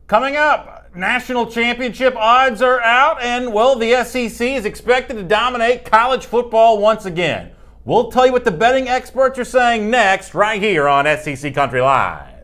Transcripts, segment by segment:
Coming up, national championship odds are out, and, well, the SEC is expected to dominate college football once again. We'll tell you what the betting experts are saying next, right here on SEC Country Live.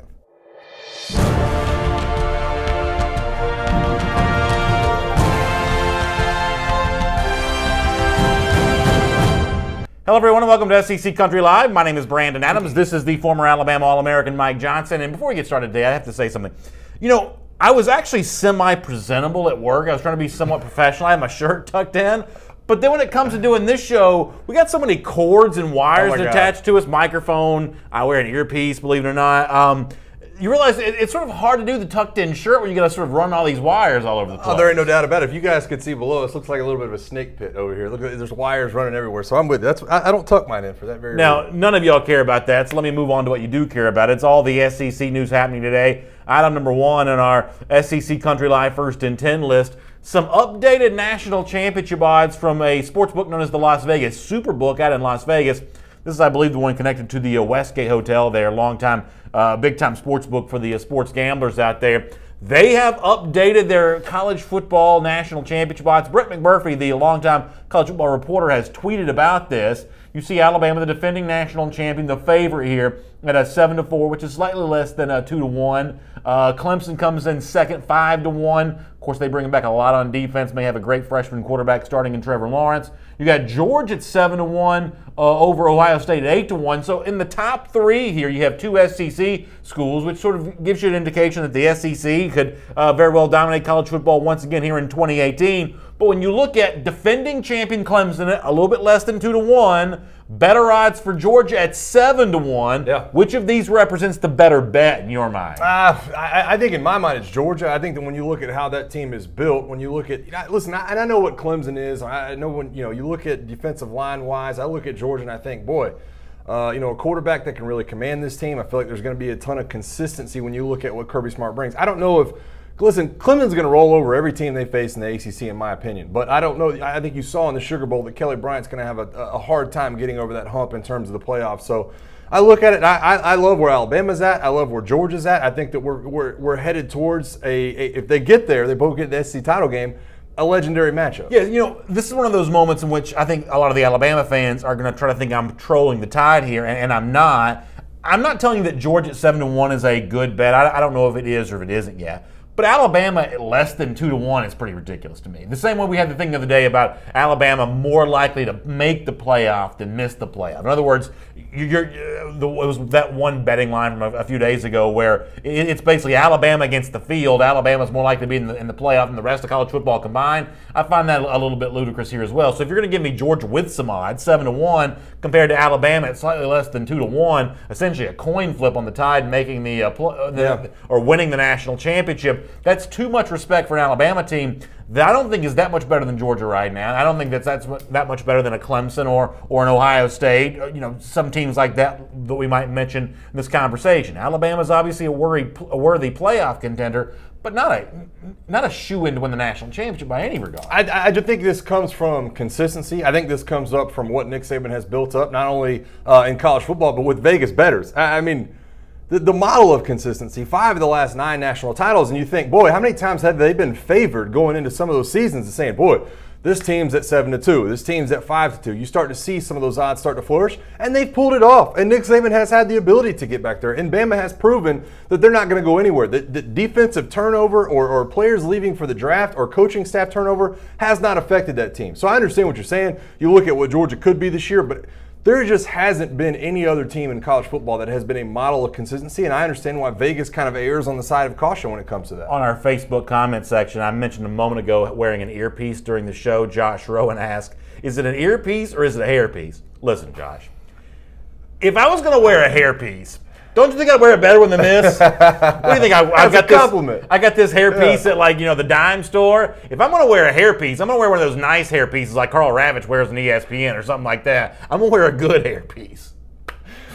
Hello, everyone, and welcome to SEC Country Live. My name is Brandon Adams. This is the former Alabama All-American Mike Johnson. And before we get started today, I have to say something. You know, I was actually semi-presentable at work. I was trying to be somewhat professional. I had my shirt tucked in. But then when it comes to doing this show, we got so many cords and wires attached to us. Microphone. I wear an earpiece, believe it or not. You realize it's sort of hard to do the tucked-in shirt when you got to sort of run all these wires all over the place. Oh, there ain't no doubt about it. If you guys could see below, this looks like a little bit of a snake pit over here. Look, there's wires running everywhere. So I'm with you. I don't tuck mine in for that very reason. Now, none of y'all care about that, so let me move on to what you do care about. It's all the SEC news happening today. Item number one on our SEC Country Live First and 10 list. Some updated national championship odds from a sports book known as the Las Vegas Superbook out in Las Vegas. This is, I believe, the one connected to the Westgate Hotel there, long-time, big-time sports book for the sports gamblers out there. They have updated their college football national championship odds. Brett McMurphy, the longtime college football reporter, has tweeted about this. You see Alabama, the defending national champion, the favorite here at a 7-4, which is slightly less than a 2-1. Clemson comes in second, 5-1. Of course, they bring back a lot on defense. May have a great freshman quarterback starting in Trevor Lawrence. You got Georgia at 7-1 over Ohio State at 8-1. So in the top three here, you have two SEC schools, which sort of gives you an indication that the SEC could very well dominate college football once again here in 2018. But when you look at defending champion Clemson, a little bit less than 2-1, better odds for Georgia at 7-1. Yeah. Which of these represents the better bet in your mind? I think in my mind it's Georgia. I think that when you look at how that team is built, when you look at, listen, and I know what Clemson is. I know when you look at defensive line wise, I look at Georgia and I think, boy, a quarterback that can really command this team. I feel like there's going to be a ton of consistency when you look at what Kirby Smart brings. I don't know if. Listen, Clemson's going to roll over every team they face in the ACC, in my opinion. But I don't know. I think you saw in the Sugar Bowl that Kelly Bryant's going to have a hard time getting over that hump in terms of the playoffs. So I look at it. I love where Alabama's at. I love where Georgia's at. I think that we're headed towards if they get there, they both get the SEC title game, a legendary matchup. Yeah, this is one of those moments in which I think a lot of the Alabama fans are going to try to think I'm trolling the tide here, and I'm not. I'm not telling you that Georgia at 7-1 is a good bet. I don't know if it is or if it isn't yet. But Alabama at less than 2-1 is pretty ridiculous to me. The same way we had the thing the other day about Alabama more likely to make the playoff than miss the playoff. In other words, it was that one betting line from a few days ago where it's basically Alabama against the field. Alabama's more likely to be in the playoff than the rest of college football combined. I find that a little bit ludicrous here as well. So if you're going to give me Georgia with some odds, 7-1, compared to Alabama at slightly less than 2-1, essentially a coin flip on the Tide making or winning the national championship, that's too much respect for an Alabama team that I don't think is that much better than Georgia right now. I don't think that's that much better than a Clemson or an Ohio State. Some teams like that we might mention in this conversation. Alabama's obviously a worthy playoff contender, but not a shoo-in to win the national championship by any regard. I just think this comes from consistency. I think this comes up from what Nick Saban has built up, not only in college football, but with Vegas bettors. I mean, the model of consistency, 5 of the last 9 national titles, and you think, boy, how many times have they been favored going into some of those seasons and saying, boy, this team's at 7-2, this team's at 5-2. You start to see some of those odds start to flourish, and they've pulled it off. And Nick Saban has had the ability to get back there. And Bama has proven that they're not going to go anywhere. The defensive turnover or players leaving for the draft or coaching staff turnover has not affected that team. So I understand what you're saying. You look at what Georgia could be this year, but there just hasn't been any other team in college football that has been a model of consistency, and I understand why Vegas kind of errs on the side of caution when it comes to that. On our Facebook comment section, I mentioned a moment ago wearing an earpiece during the show. Josh Rowan asked, is it an earpiece or is it a hairpiece? Listen, Josh, if I was going to wear a hairpiece, don't you think I'd wear it better than this? What do you think? I've got a compliment. I got this hairpiece at the dime store. If I'm going to wear a hairpiece, I'm going to wear one of those nice hairpieces like Carl Ravitch wears on ESPN or something like that. I'm going to wear a good hairpiece.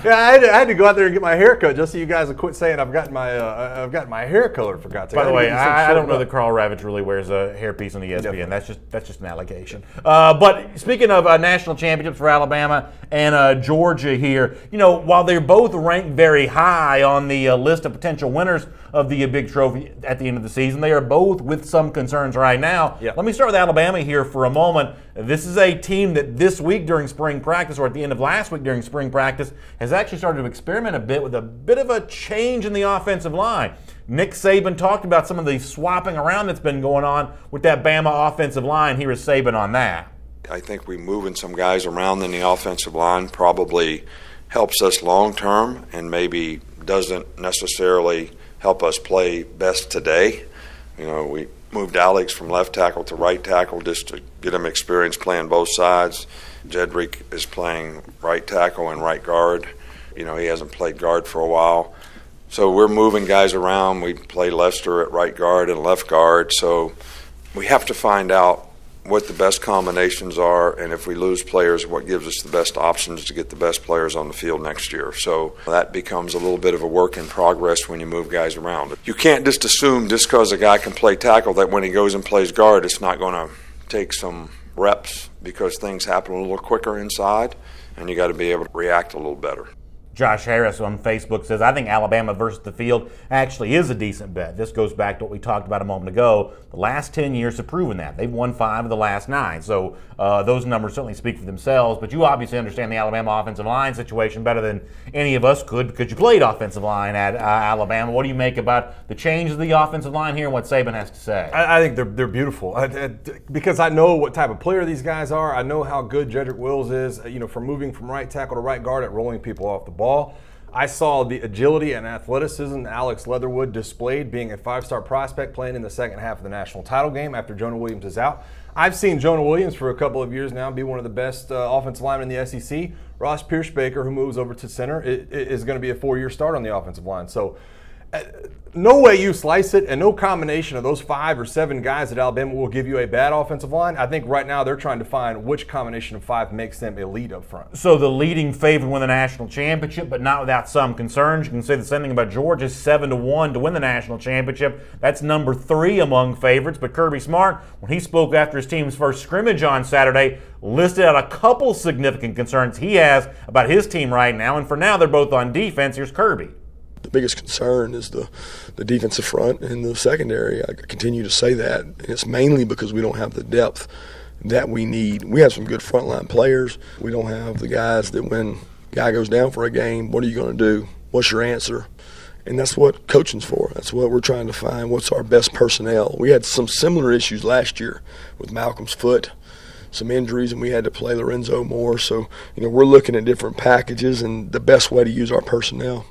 Yeah, I had to go out there and get my hair cut just so you guys would quit saying I've gotten my hair colored for God's sake. By the way, I don't know that Carl Ravitch really wears a hairpiece on the ESPN. That's just an allegation. But speaking of national championships for Alabama and Georgia here, while they're both ranked very high on the list of potential winners of the Big Trophy at the end of the season, they are both with some concerns right now. Yep. Let me start with Alabama here for a moment. This is a team that this week during spring practice, or at the end of last week during spring practice, has actually started to experiment a bit with a bit of a change in the offensive line. Nick Saban talked about some of the swapping around that's been going on with that Bama offensive line. Here is Saban on that. I think we moving some guys around in the offensive line probably helps us long term and maybe doesn't necessarily help us play best today. We moved Alex from left tackle to right tackle just to get him experience playing both sides. Jedrick is playing right tackle and right guard. He hasn't played guard for a while. So we're moving guys around. We play Lester at right guard and left guard. So we have to find out what the best combinations are, and if we lose players, what gives us the best options to get the best players on the field next year. So that becomes a little bit of a work in progress when you move guys around. You can't just assume just because a guy can play tackle that when he goes and plays guard, it's not going to take some reps, because things happen a little quicker inside, and you got to be able to react a little better. Josh Harris on Facebook says, I think Alabama versus the field actually is a decent bet. This goes back to what we talked about a moment ago. The last 10 years have proven that. They've won 5 of the last 9. So those numbers certainly speak for themselves. But you obviously understand the Alabama offensive line situation better than any of us could, because you played offensive line at Alabama. What do you make about the change of the offensive line here and what Saban has to say? I think they're beautiful. Because I know what type of player these guys are. I know how good Jedrick Wills is, for moving from right tackle to right guard at rolling people off the ball. I saw the agility and athleticism Alex Leatherwood displayed, being a 5-star prospect playing in the second half of the national title game after Jonah Williams is out. I've seen Jonah Williams for a couple of years now be one of the best offensive linemen in the SEC. Ross Pierschbaker, who moves over to center, is going to be a 4-year start on the offensive line. So no way you slice it, and no combination of those 5 or 7 guys at Alabama will give you a bad offensive line. I think right now they're trying to find which combination of 5 makes them elite up front. So the leading favorite to win the national championship, but not without some concerns. You can say the same thing about Georgia, 7-1 to win the national championship. That's number 3 among favorites. But Kirby Smart, when he spoke after his team's first scrimmage on Saturday, listed out a couple significant concerns he has about his team right now. And for now, they're both on defense. Here's Kirby. The biggest concern is the defensive front and the secondary. I continue to say that. And it's mainly because we don't have the depth that we need. We have some good frontline players. We don't have the guys that when a guy goes down for a game, what are you going to do? What's your answer? And that's what coaching's for. That's what we're trying to find. What's our best personnel? We had some similar issues last year with Malcolm's foot, some injuries, and we had to play Lorenzo more. So, we're looking at different packages and the best way to use our personnel.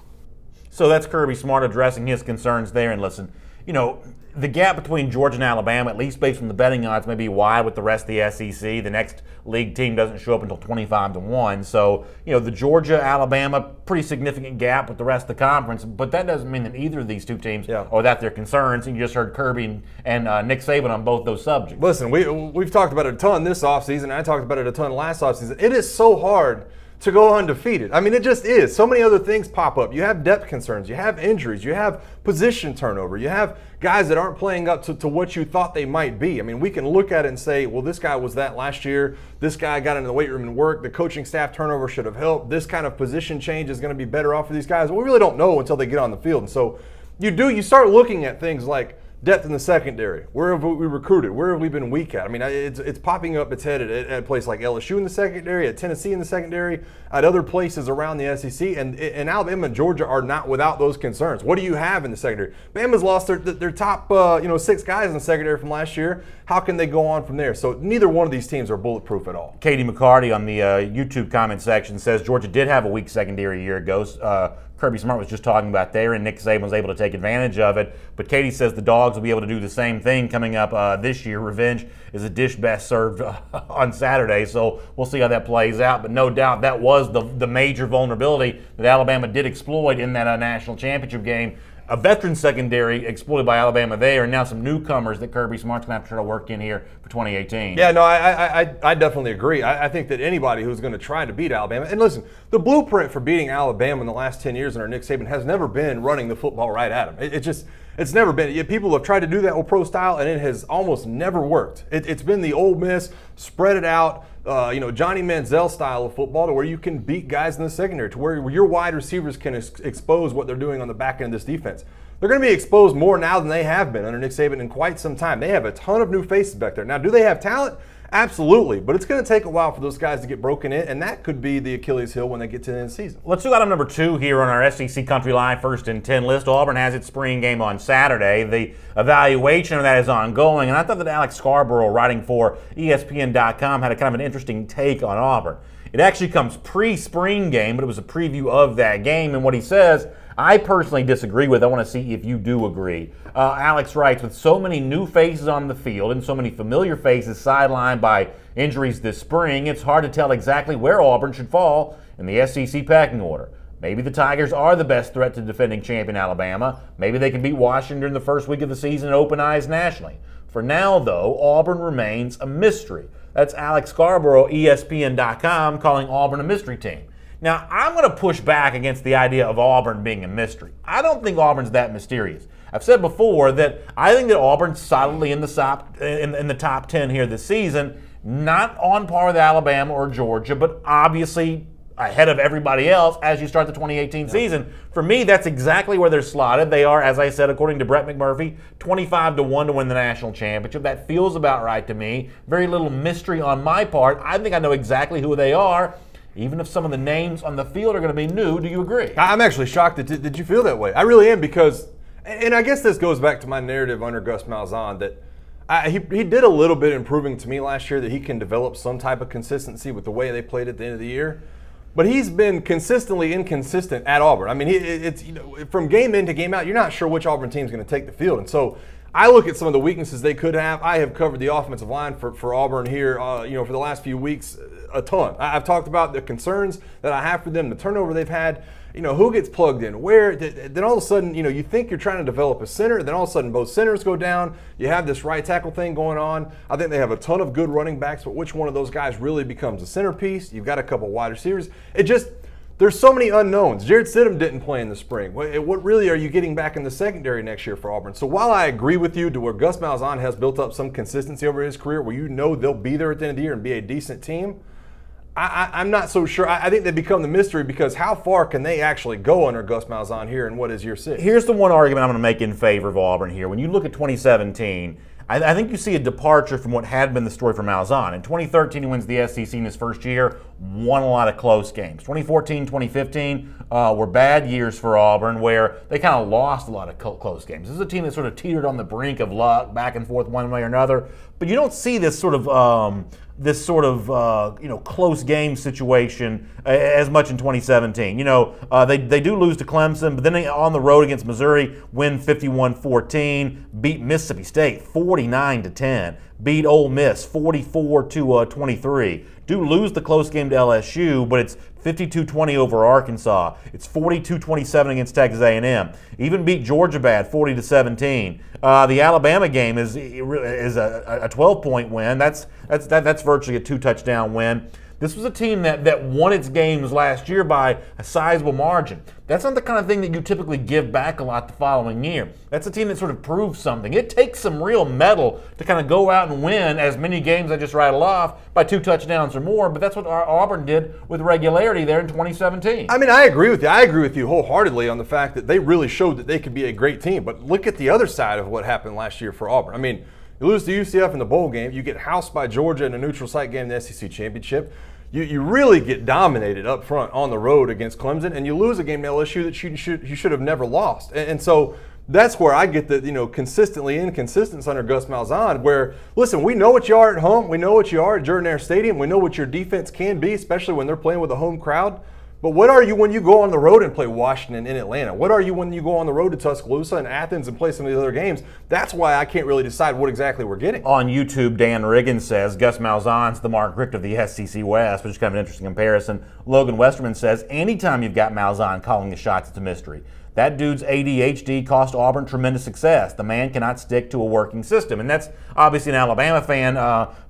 So that's Kirby Smart addressing his concerns there. And listen, the gap between Georgia and Alabama, at least based on the betting odds, may be wide with the rest of the SEC. The next league team doesn't show up until 25-1. So, the Georgia-Alabama, pretty significant gap with the rest of the conference. But that doesn't mean that either of these two teams are without their concerns. And you just heard Kirby and Nick Saban on both those subjects. Listen, we've talked about it a ton this offseason. I talked about it a ton last offseason. It is so hard to go undefeated. I mean, it just is. So many other things pop up. You have depth concerns. You have injuries. You have position turnover. You have guys that aren't playing up to what you thought they might be. I mean, we can look at it and say, well, this guy was that last year. This guy got into the weight room and worked. The coaching staff turnover should have helped. This kind of position change is going to be better off for these guys. We really don't know until they get on the field. And so you start looking at things like depth in the secondary. Where have we recruited? Where have we been weak at? I mean, it's popping up its head at a place like LSU in the secondary, at Tennessee in the secondary, at other places around the SEC. And Alabama and Georgia are not without those concerns. What do you have in the secondary? Bama's lost their top 6 guys in the secondary from last year. How can they go on from there? So neither one of these teams are bulletproof at all. Katie McCarty on the YouTube comment section says Georgia did have a weak secondary a year ago. Kirby Smart was just talking about there, and Nick Saban was able to take advantage of it. But Katie says the Dogs will be able to do the same thing coming up this year. Revenge is a dish best served on Saturday, so we'll see how that plays out. But no doubt that was the major vulnerability that Alabama did exploit in that national championship game a veteran secondary exploited by Alabama there, and now some newcomers that Kirby Smart's going to have to try to work in here for 2018. Yeah, no, I definitely agree. I think that anybody who's going to try to beat Alabama, and listen, the blueprint for beating Alabama in the last 10 years under Nick Saban has never been running the football right at them. It's never been. People have tried to do that with pro style, and it has almost never worked. It's been the Ole Miss, spread it out, Johnny Manziel style of football, to where you can beat guys in the secondary, to where your wide receivers can expose what they're doing on the back end of this defense. They're going to be exposed more now than they have been under Nick Saban in quite some time. They have a ton of new faces back there. Now, do they have talent? Absolutely, but it's going to take a while for those guys to get broken in, and that could be the Achilles heel when they get to the end of the season. Let's do item number 2 here on our SEC Country Live 1st and 10 list. Auburn has its spring game on Saturday. The evaluation of that is ongoing, and I thought that Alex Scarborough, writing for ESPN.com, had a kind of an interesting take on Auburn. It actually comes pre-spring game, but it was a preview of that game, and what he says, I personally disagree with. I want to see if you do agree. Alex writes, with so many new faces on the field and so many familiar faces sidelined by injuries this spring, it's hard to tell exactly where Auburn should fall in the SEC pecking order. Maybe the Tigers are the best threat to defending champion Alabama. Maybe they can beat Washington during the first week of the season and open eyes nationally. For now, though, Auburn remains a mystery. That's Alex Scarborough, ESPN.com, calling Auburn a mystery team. Now, I'm going to push back against the idea of Auburn being a mystery. I don't think Auburn's that mysterious. I've said before that I think that Auburn's solidly in the top 10 here this season, not on par with Alabama or Georgia, but obviously ahead of everybody else as you start the 2018 season. For me, that's exactly where they're slotted. They are, as I said, according to Brett McMurphy, 25-1 to win the national championship. That feels about right to me. Very little mystery on my part. I think I know exactly who they are. Even if some of the names on the field are going to be new, do you agree? I'm actually shocked that did you feel that way? I really am, because, and I guess this goes back to my narrative under Gus Malzahn, that he did a little bit improving to me last year, that he can develop some type of consistency with the way they played at the end of the year. But he's been consistently inconsistent at Auburn. I mean, it's from game in to game out, you're not sure which Auburn team is going to take the field. And so I look at some of the weaknesses they could have. I have covered the offensive line for Auburn here, for the last few weeks a ton. I've talked about the concerns that I have for them, the turnover they've had, who gets plugged in, where. Then all of a sudden, you think you're trying to develop a center, then all of a sudden both centers go down. You have this right tackle thing going on. I think they have a ton of good running backs, but which one of those guys really becomes a centerpiece? You've got a couple wide receivers. There's so many unknowns. Jared Stidham didn't play in the spring. What really are you getting back in the secondary next year for Auburn? So while I agree with you to where Gus Malzahn has built up some consistency over his career, where they'll be there at the end of the year and be a decent team, I'm not so sure. I think they become the mystery, because how far can they actually go under Gus Malzahn here in what is year 6? Here's the one argument I'm going to make in favor of Auburn here. When you look at 2017, I think you see a departure from what had been the story for Malzahn. In 2013, he wins the SEC in his first year, won a lot of close games. 2014, 2015 were bad years for Auburn, where they kind of lost a lot of close games. This is a team that sort of teetered on the brink of luck, back and forth one way or another. But you don't see this sort of close game situation as much in 2017. They do lose to Clemson, but then they, on the road against Missouri, win 51-14, beat Mississippi State 49-10, beat Ole Miss 44-23. Do lose the close game to LSU, but it's 52-20 over Arkansas. It's 42-27 against Texas A&M. Even beat Georgia bad 40-17. The Alabama game is a 12-point win. That's virtually a 2-touchdown win. This was a team that won its games last year by a sizable margin. That's not the kind of thing that you typically give back a lot the following year. That's a team that sort of proves something. It takes some real mettle to kind of go out and win as many games I just rattled off by 2 touchdowns or more, but that's what Auburn did with regularity there in 2017. I mean, I agree with you. I agree with you wholeheartedly on the fact that they really showed that they could be a great team. But look at the other side of what happened last year for Auburn. I mean, you lose to UCF in the bowl game. You get housed by Georgia in a neutral site game in the SEC championship. You really get dominated up front on the road against Clemson, and you lose a game to LSU that you should have never lost. And so that's where I get the consistently inconsistence under Gus Malzahn, where, listen, we know what you are at home. We know what you are at Jordan-Hare Stadium. We know what your defense can be, especially when they're playing with a home crowd. But what are you when you go on the road and play Washington in Atlanta? What are you when you go on the road to Tuscaloosa and Athens and play some of these other games? That's why I can't really decide what exactly we're getting. On YouTube, Dan Riggin says Gus Malzahn's the Mark Richt of the SEC West, which is kind of an interesting comparison. Logan Westerman says anytime you've got Malzahn calling the shots, it's a mystery. that dude's ADHD cost Auburn tremendous success. The man cannot stick to a working system. And that's obviously an Alabama fan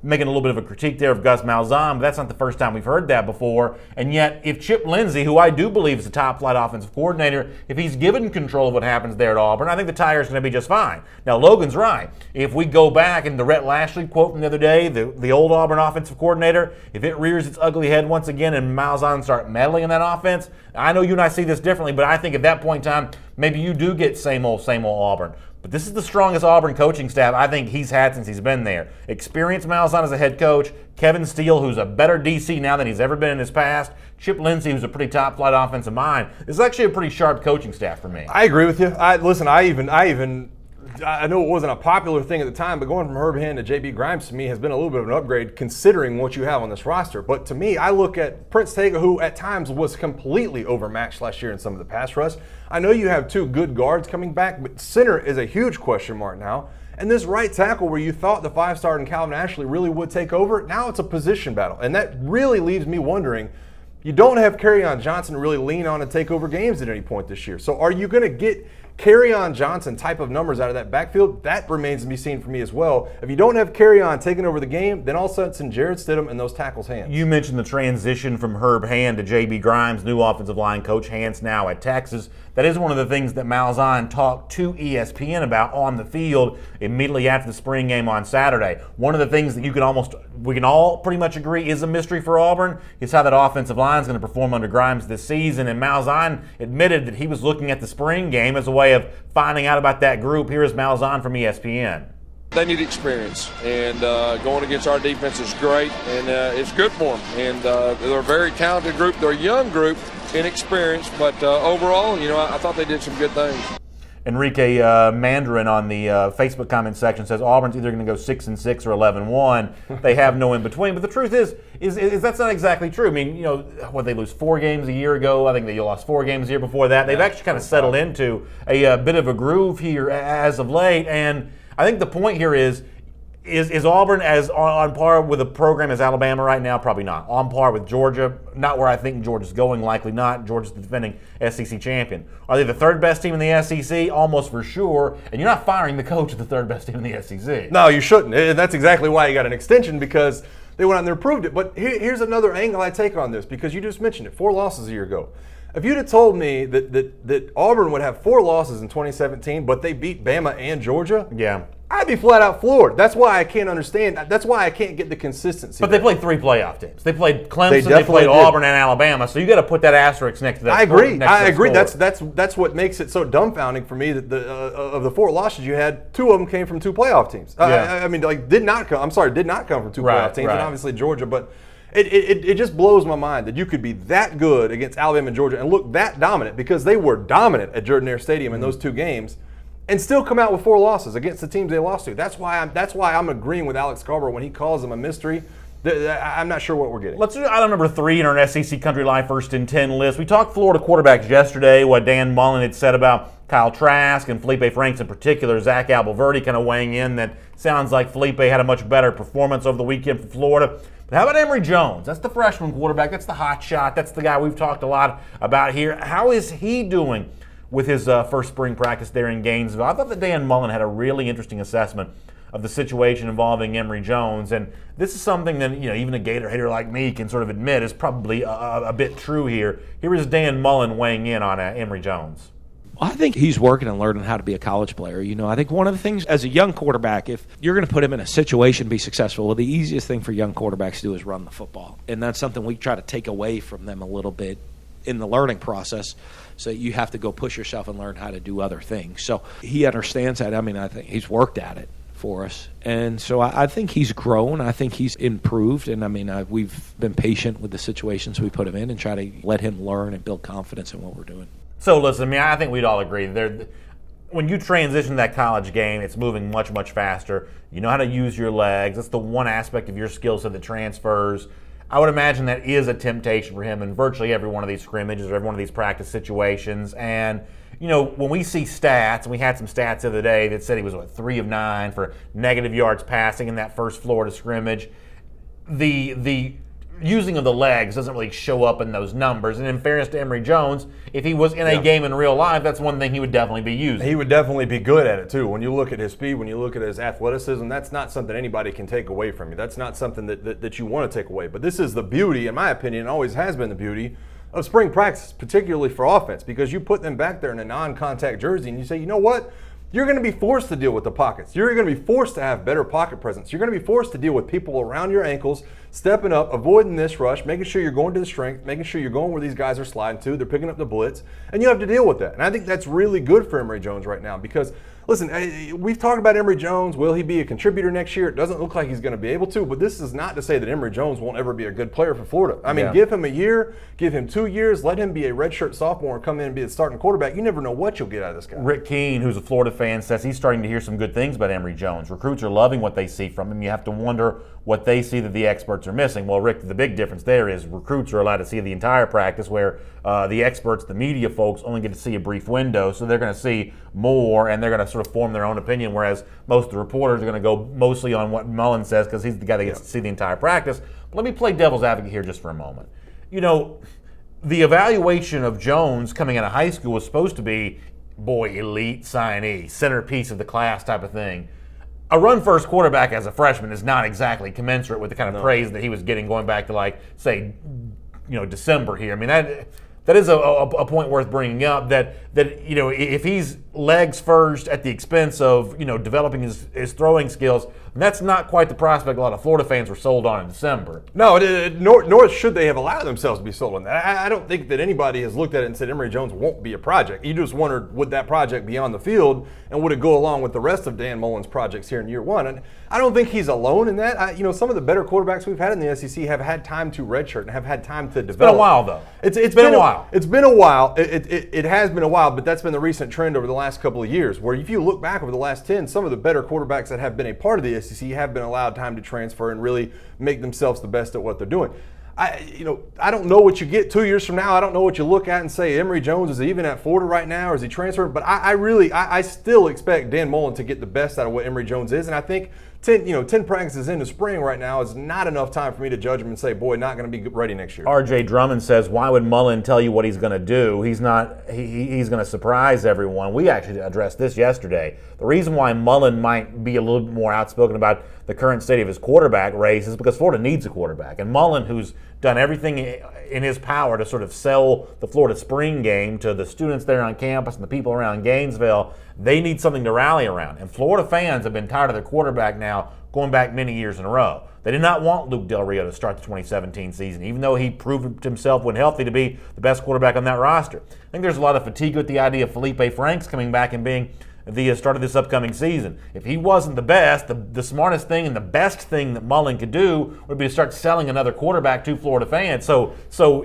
making a little bit of a critique there of Gus Malzahn, but that's not the first time we've heard that before. And yet, if Chip Lindsey, who I do believe is a top-flight offensive coordinator, if he's given control of what happens there at Auburn, I think the Tigers are going to be just fine. Now, Logan's right. If we go back and the Rhett Lashley quote from the other day, the old Auburn offensive coordinator, if it rears its ugly head once again and Malzahn start meddling in that offense, I know you and I see this differently, but I think at that point in time, maybe you do get same old Auburn. But this is the strongest Auburn coaching staff I think he's had since he's been there. Experienced Malzahn as a head coach, Kevin Steele, who's a better DC now than he's ever been in his past, Chip Lindsey, who's a pretty top-flight offensive mind. This is actually a pretty sharp coaching staff for me. I agree with you. Listen, I know it wasn't a popular thing at the time, but going from Herb Hand to J.B. Grimes to me has been a little bit of an upgrade considering what you have on this roster. But to me, I look at Prince Tega, who at times was completely overmatched last year in some of the pass rush. I know you have two good guards coming back, but center is a huge question mark now. And this right tackle where you thought the five-star and Calvin Ashley really would take over, now it's a position battle. And that really leaves me wondering, you don't have Kerryon Johnson to really lean on and take over games at any point this year. So are you going to get Kerryon Johnson type of numbers out of that backfield? That remains to be seen for me as well. If you don't have Kerryon taking over the game, then all of a sudden it's in Jared Stidham and those tackles' hands. You mentioned the transition from Herb Hand to J.B. Grimes, new offensive line coach, Hands now at Texas. That is one of the things that Malzahn talked to ESPN about on the field immediately after the spring game on Saturday. One of the things that we can all pretty much agree is a mystery for Auburn is how that offensive line is going to perform under Grimes this season. And Malzahn admitted that he was looking at the spring game as a way of finding out about that group. Here is Malzahn from ESPN. They need experience, and going against our defense is great, and it's good for them. And they're a very talented group. They're a young group, inexperienced, but overall, I thought they did some good things. Enrique Mandarin on the Facebook comment section says Auburn's either going to go 6-6 or 11-1. They have no in between. But the truth is that's not exactly true. I mean, they lose 4 games a year ago. I think they lost 4 games the year before that. They've actually kind of settled into a bit of a groove here as of late. And I think the point here is Auburn as on par with a program as Alabama right now? Probably not. On par with Georgia? Not where I think Georgia's going, likely not. Georgia's the defending SEC champion. Are they the third best team in the SEC? Almost for sure. And you're not firing the coach of the third best team in the SEC. No, you shouldn't. And that's exactly why you got an extension, because they went out there and proved it. But here's another angle I take on this, because you just mentioned it. 4 losses a year ago. If you'd have told me that Auburn would have 4 losses in 2017, but they beat Bama and Georgia, yeah, I'd be flat out floored. That's why I can't understand. That's why I can't get the consistency. But they played 3 playoff teams. They played Clemson, they played Auburn, and Alabama. So you got to put that asterisk next to that. I agree. That's what makes it so dumbfounding for me that of the 4 losses you had, 2 of them came from 2 playoff teams. Yeah. I mean, did not come from 2 playoff teams, and obviously Georgia, but. It just blows my mind that you could be that good against Alabama and Georgia and look that dominant, because they were dominant at Jordan-Hare Stadium in those 2 games, and still come out with 4 losses against the teams they lost to. That's why I'm agreeing with Alex Scarborough when he calls them a mystery. I'm not sure what we're getting. Let's do item number 3 in our SEC Country Life First and 10 list. We talked Florida quarterbacks yesterday, what Dan Mullen had said about Kyle Trask and Felipe Franks in particular. Zach Albuquerque kind of weighing in that sounds like Felipe had a much better performance over the weekend for Florida. But how about Emory Jones? That's the freshman quarterback. That's the hot shot. That's the guy we've talked a lot about here. How is he doing with his first spring practice there in Gainesville? I thought that Dan Mullen had a really interesting assessment of the situation involving Emory Jones. And this is something that even a Gator hater like me can sort of admit is probably a bit true here. Here is Dan Mullen weighing in on Emory Jones. I think he's working and learning how to be a college player. I think one of the things as a young quarterback, if you're going to put him in a situation to be successful, the easiest thing for young quarterbacks to do is run the football. And that's something we try to take away from them a little bit in the learning process. So you have to go push yourself and learn how to do other things. So he understands that. I mean, I think he's worked at it for us. And so I think he's grown. I think he's improved. And, I mean, we've been patient with the situations we put him in and try to let him learn and build confidence in what we're doing. So, listen, I think we'd all agree. When you transition to that college game, it's moving much, much faster. You know how to use your legs. That's the one aspect of your skill set that transfers. I would imagine that is a temptation for him in virtually every one of these scrimmages or every one of these practice situations. And, when we see stats, and we had some stats the other day that said he was, 3 of 9 for negative yards passing in that first Florida scrimmage. The using of the legs doesn't really show up in those numbers. And in fairness to Emory Jones, if he was in a game in real life, that's one thing he would definitely be using. He would definitely be good at it too. When you look at his speed, when you look at his athleticism, that's not something anybody can take away from you. That's not something that you want to take away. But this is the beauty, in my opinion, always has been the beauty of spring practice, particularly for offense, because you put them back there in a non-contact jersey and you say, you know what? You're going to be forced to deal with the pockets. You're going to be forced to have better pocket presence. You're going to be forced to deal with people around your ankles, stepping up, avoiding this rush, making sure you're going to the strength, making sure you're going where these guys are sliding to. They're picking up the blitz, and you have to deal with that. And I think that's really good for Emory Jones right now because, listen, we've talked about Emory Jones. Will he be a contributor next year? It doesn't look like he's going to be able to, but this is not to say that Emory Jones won't ever be a good player for Florida. I mean, give him a year, give him 2 years, let him be a redshirt sophomore and come in and be the starting quarterback. You never know what you'll get out of this guy. Rick Keene, who's a Florida fan, says he's starting to hear some good things about Emory Jones. Recruits are loving what they see from him. You have to wonder what they see that the experts are missing. Well, Rick, the big difference there is recruits are allowed to see the entire practice where the experts, the media folks, only get to see a brief window, so they're going to see more and they're going to sort of form their own opinion, whereas most of the reporters are going to go mostly on what Mullen says because he's the guy that gets to see the entire practice. But let me play devil's advocate here just for a moment. You know, the evaluation of Jones coming out of high school was supposed to be, boy, elite signee, centerpiece of the class type of thing. A run-first quarterback as a freshman is not exactly commensurate with the kind of praise that he was getting going back to, like, say, you know, December here. I mean, that is a point worth bringing up, that you know, if he's legs first at the expense of, you know, developing his throwing skills, that's not quite the prospect a lot of Florida fans were sold on in December. No, nor should they have allowed themselves to be sold on that. I don't think that anybody has looked at it and said Emory Jones won't be a project. You just wondered, would that project be on the field and would it go along with the rest of Dan Mullen's projects here in year one? And I don't think he's alone in that. You know, some of the better quarterbacks we've had in the SEC have had time to redshirt and have had time to develop. It's been a while, though. It's been a while. It's been a while. It has been a while, but that's been the recent trend over the last couple of years, where if you look back over the last 10, some of the better quarterbacks that have been a part of the SEC have been allowed time to transfer and really make themselves the best at what they're doing. I don't know what you get 2 years from now. I don't know what you look at and say Emory Jones is even at Florida right now, or is he transferred? But I still expect Dan Mullen to get the best out of what Emory Jones is, and I think 10 practices into spring right now is not enough time for me to judge him and say, boy, not going to be ready next year. R.J. Drummond says, why would Mullen tell you what he's going to do? He's going to surprise everyone. We actually addressed this yesterday. The reason why Mullen might be a little bit more outspoken about the current state of his quarterback race is because Florida needs a quarterback. And Mullen, who's done everything in his power to sort of sell the Florida spring game to the students there on campus and the people around Gainesville, they need something to rally around. And Florida fans have been tired of their quarterback now going back many years in a row. They did not want Luke Del Rio to start the 2017 season, even though he proved himself when healthy to be the best quarterback on that roster. I think there's a lot of fatigue with the idea of Felipe Franks coming back and being the start of this upcoming season. If he wasn't the best, the smartest thing and the best thing that Mullen could do would be to start selling another quarterback to Florida fans. So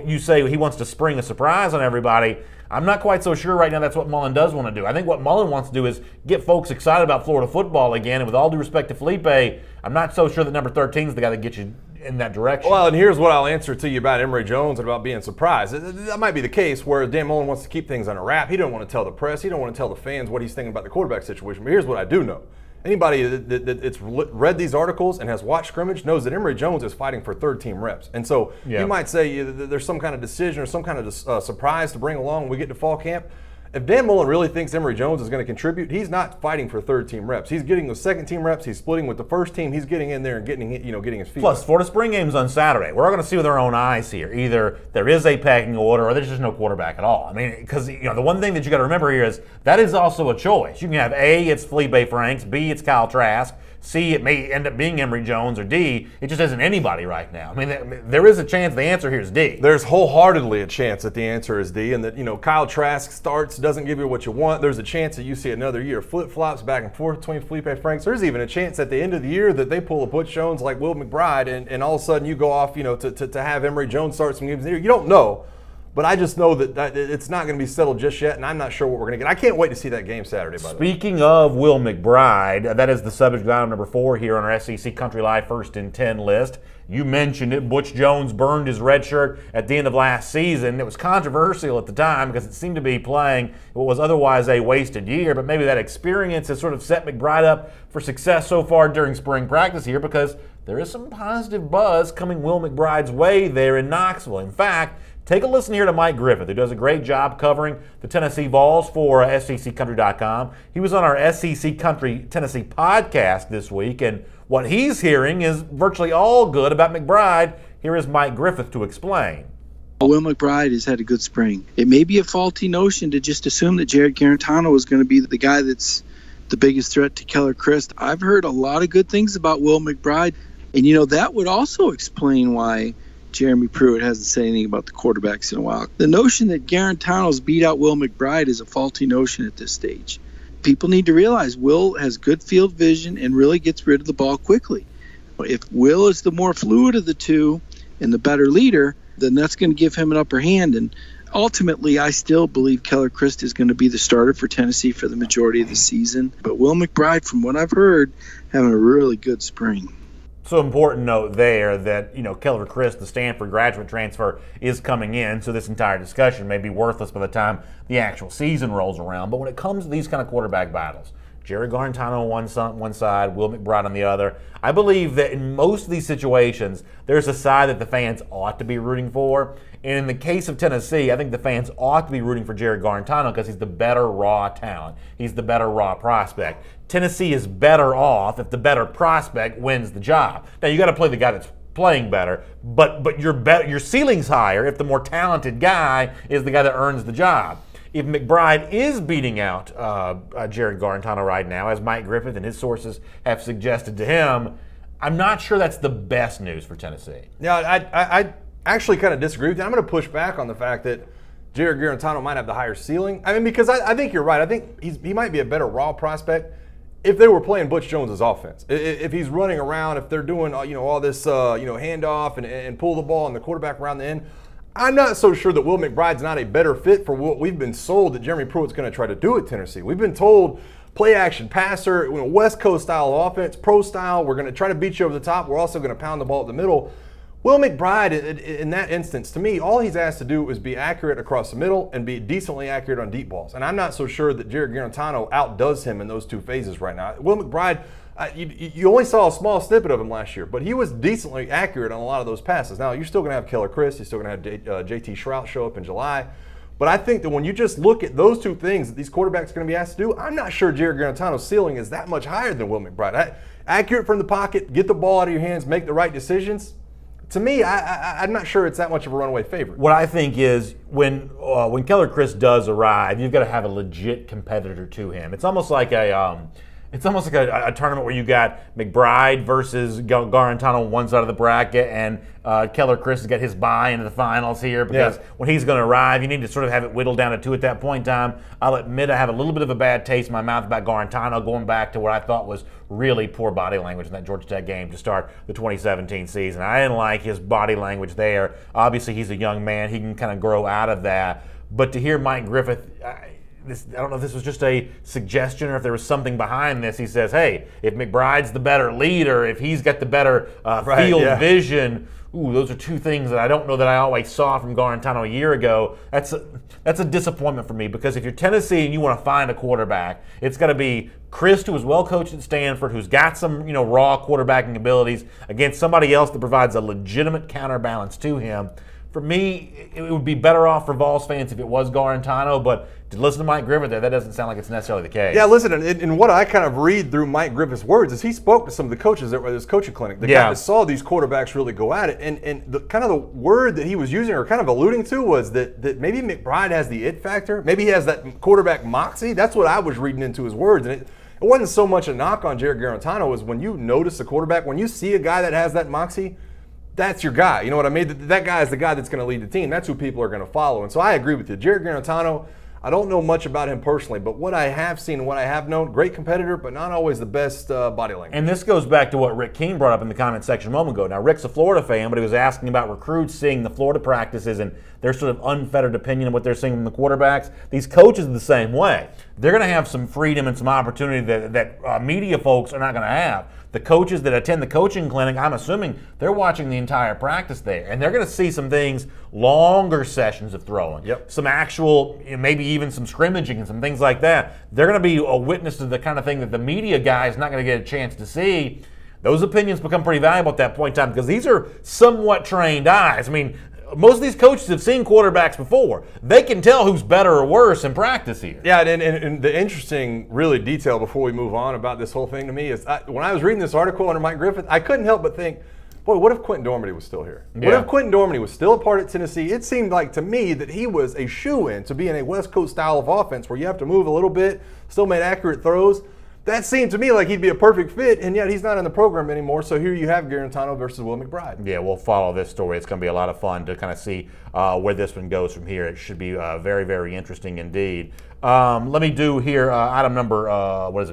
you say he wants to spring a surprise on everybody. I'm not quite so sure right now that's what Mullen does want to do. I think what Mullen wants to do is get folks excited about Florida football again. And with all due respect to Felipe, I'm not so sure that number 13 is the guy that gets you in that direction. Well, and here's what I'll answer to you about Emory Jones and about being surprised. That might be the case where Dan Mullen wants to keep things under wrap. He don't want to tell the press. He don't want to tell the fans what he's thinking about the quarterback situation. But here's what I do know. Anybody that's read these articles and has watched scrimmage knows that Emory Jones is fighting for third-team reps. And so you might say there's some kind of decision or some kind of surprise to bring along when we get to fall camp. If Dan Mullen really thinks Emory Jones is going to contribute, he's not fighting for third-team reps. He's getting those second-team reps. He's splitting with the first team. He's getting in there and getting his feet. Plus, Florida spring game's on Saturday. We're all going to see with our own eyes here. Either there is a pecking order or there's just no quarterback at all. I mean, because the one thing that you got to remember here is that is also a choice. You can have A, it's Felipe Franks, B, it's Kyle Trask, C, it may end up being Emory Jones, or D, it just isn't anybody right now. I mean, there is a chance the answer here is D. There's wholeheartedly a chance that the answer is D, and that Kyle Trask starts, doesn't give you what you want. There's a chance that you see another year flip-flops back and forth between Felipe Franks. There's even a chance at the end of the year that they pull a Butch Jones like Will McBride, and all of a sudden you go off, to have Emory Jones start some games in the year. You don't know. But I just know that it's not going to be settled just yet, and I'm not sure what we're going to get. I can't wait to see that game Saturday, by the way. Speaking of Will McBride, that is the subject of item number 4 here on our SEC Country Live First and 10 list. You mentioned it. Butch Jones burned his red shirt at the end of last season. It was controversial at the time because it seemed to be playing what was otherwise a wasted year, but maybe that experience has sort of set McBride up for success so far during spring practice here because there is some positive buzz coming Will McBride's way there in Knoxville. In fact, take a listen here to Mike Griffith, who does a great job covering the Tennessee Vols for SECCountry.com. He was on our SEC Country Tennessee podcast this week, and what he's hearing is virtually all good about McBride. Here is Mike Griffith to explain. Will McBride has had a good spring. It may be a faulty notion to just assume that Jared Garantano is going to be the guy that's the biggest threat to Keller Christ. I've heard a lot of good things about Will McBride, and that would also explain why Jeremy Pruitt hasn't said anything about the quarterbacks in a while. The notion that Garantano's beat out Will McBride is a faulty notion at this stage. People need to realize Will has good field vision and really gets rid of the ball quickly. If Will is the more fluid of the two and the better leader, then that's going to give him an upper hand. And ultimately, I still believe Keller Christ is going to be the starter for Tennessee for the majority of the season. But Will McBride, from what I've heard, having a really good spring. So important note there that, Keller Christ, the Stanford graduate transfer, is coming in, so this entire discussion may be worthless by the time the actual season rolls around. But when it comes to these kind of quarterback battles, Jerry Garantano on one side, Will McBride on the other, I believe that in most of these situations, there's a side that the fans ought to be rooting for. And in the case of Tennessee, I think the fans ought to be rooting for Jerry Garantano because he's the better raw talent. He's the better raw prospect. Tennessee is better off if the better prospect wins the job. Now, you got to play the guy that's playing better, but your ceiling's higher if the more talented guy is the guy that earns the job. If McBride is beating out Jared Garantano right now, as Mike Griffith and his sources have suggested to him, I'm not sure that's the best news for Tennessee. Yeah, I actually kind of disagree with you. I'm going to push back on the fact that Jared Garantano might have the higher ceiling. I mean, because I think you're right. I think he might be a better raw prospect if they were playing Butch Jones' offense. If he's running around, if they're doing all this handoff and pull the ball and the quarterback around the end, I'm not so sure that Will McBride's not a better fit for what we've been sold that Jeremy Pruitt's going to try to do at Tennessee. We've been told play action passer, West Coast style offense, pro style. We're going to try to beat you over the top. We're also going to pound the ball at the middle. Will McBride, in that instance, to me, all he's asked to do is be accurate across the middle and be decently accurate on deep balls. And I'm not so sure that Jared Garantano outdoes him in those two phases right now. Will McBride, you only saw a small snippet of him last year, but he was decently accurate on a lot of those passes. Now, you're still going to have Keller Christ. You're still going to have JT Shrout show up in July. But I think that when you just look at those two things that these quarterbacks are going to be asked to do, I'm not sure Jared Garantano's ceiling is that much higher than Will McBride. Accurate from the pocket, get the ball out of your hands, make the right decisions. To me, I'm not sure it's that much of a runaway favorite. What I think is when Keller Christ does arrive, you've got to have a legit competitor to him. It's almost like a tournament where you got McBride versus Garantano on one side of the bracket, and Keller Christ has got his bye into the finals here because when he's going to arrive, you need to sort of have it whittled down to 2 at that point in time. I'll admit I have a little bit of a bad taste in my mouth about Garantano going back to what I thought was really poor body language in that Georgia Tech game to start the 2017 season. I didn't like his body language there. Obviously, he's a young man. He can kind of grow out of that. But to hear Mike Griffith, I don't know if this was just a suggestion or if there was something behind this. He says, hey, if McBride's the better leader, if he's got the better field vision, those are two things that I don't know that I always saw from Garantano a year ago. That's a disappointment for me because if you're Tennessee and you want to find a quarterback, it's got to be Christ, who was well coached at Stanford, who's got some raw quarterbacking abilities, against somebody else that provides a legitimate counterbalance to him. For me, it would be better off for Vols fans if it was Garantano, but to listen to Mike Griffith there, that doesn't sound like it's necessarily the case. Yeah, listen, and what I kind of read through Mike Griffith's words is he spoke to some of the coaches at this coaching clinic. The guy that saw these quarterbacks really go at it, and the kind of the word that he was using or kind of alluding to was that maybe McBride has the it factor. Maybe he has that quarterback moxie. That's what I was reading into his words, and it wasn't so much a knock on Jared Garantano as when you notice a quarterback, when you see a guy that has that moxie, that's your guy. You know what I mean? That guy is the guy that's going to lead the team. That's who people are going to follow. And so I agree with you. Jared Garantano, I don't know much about him personally, but what I have seen and what I have known, great competitor, but not always the best body language. And this goes back to what Rick King brought up in the comment section a moment ago. Now, Rick's a Florida fan, but he was asking about recruits seeing the Florida practices and their sort of unfettered opinion of what they're seeing from the quarterbacks. These coaches are the same way. They're going to have some freedom and some opportunity that media folks are not going to have. The coaches that attend the coaching clinic, I'm assuming they're watching the entire practice there, and they're going to see some things, longer sessions of throwing, some actual, maybe even some scrimmaging and some things like that. They're going to be a witness to the kind of thing that the media guy is not going to get a chance to see. Those opinions become pretty valuable at that point in time because these are somewhat trained eyes. I mean, most of these coaches have seen quarterbacks before. They can tell who's better or worse in practice here. Yeah, and the interesting, really, detail before we move on about this whole thing to me is when I was reading this article under Mike Griffith, I couldn't help but think, boy, what if Quentin Dormady was still here? Yeah. What if Quentin Dormady was still a part of Tennessee? It seemed like to me that he was a shoo-in to be in a West Coast style of offense where you have to move a little bit, still make accurate throws. That seemed to me like he'd be a perfect fit, and yet he's not in the program anymore. So here you have Garantano versus Will McBride. Yeah, we'll follow this story. It's going to be a lot of fun to kind of see where this one goes from here. It should be very, very interesting indeed. Let me do here item number,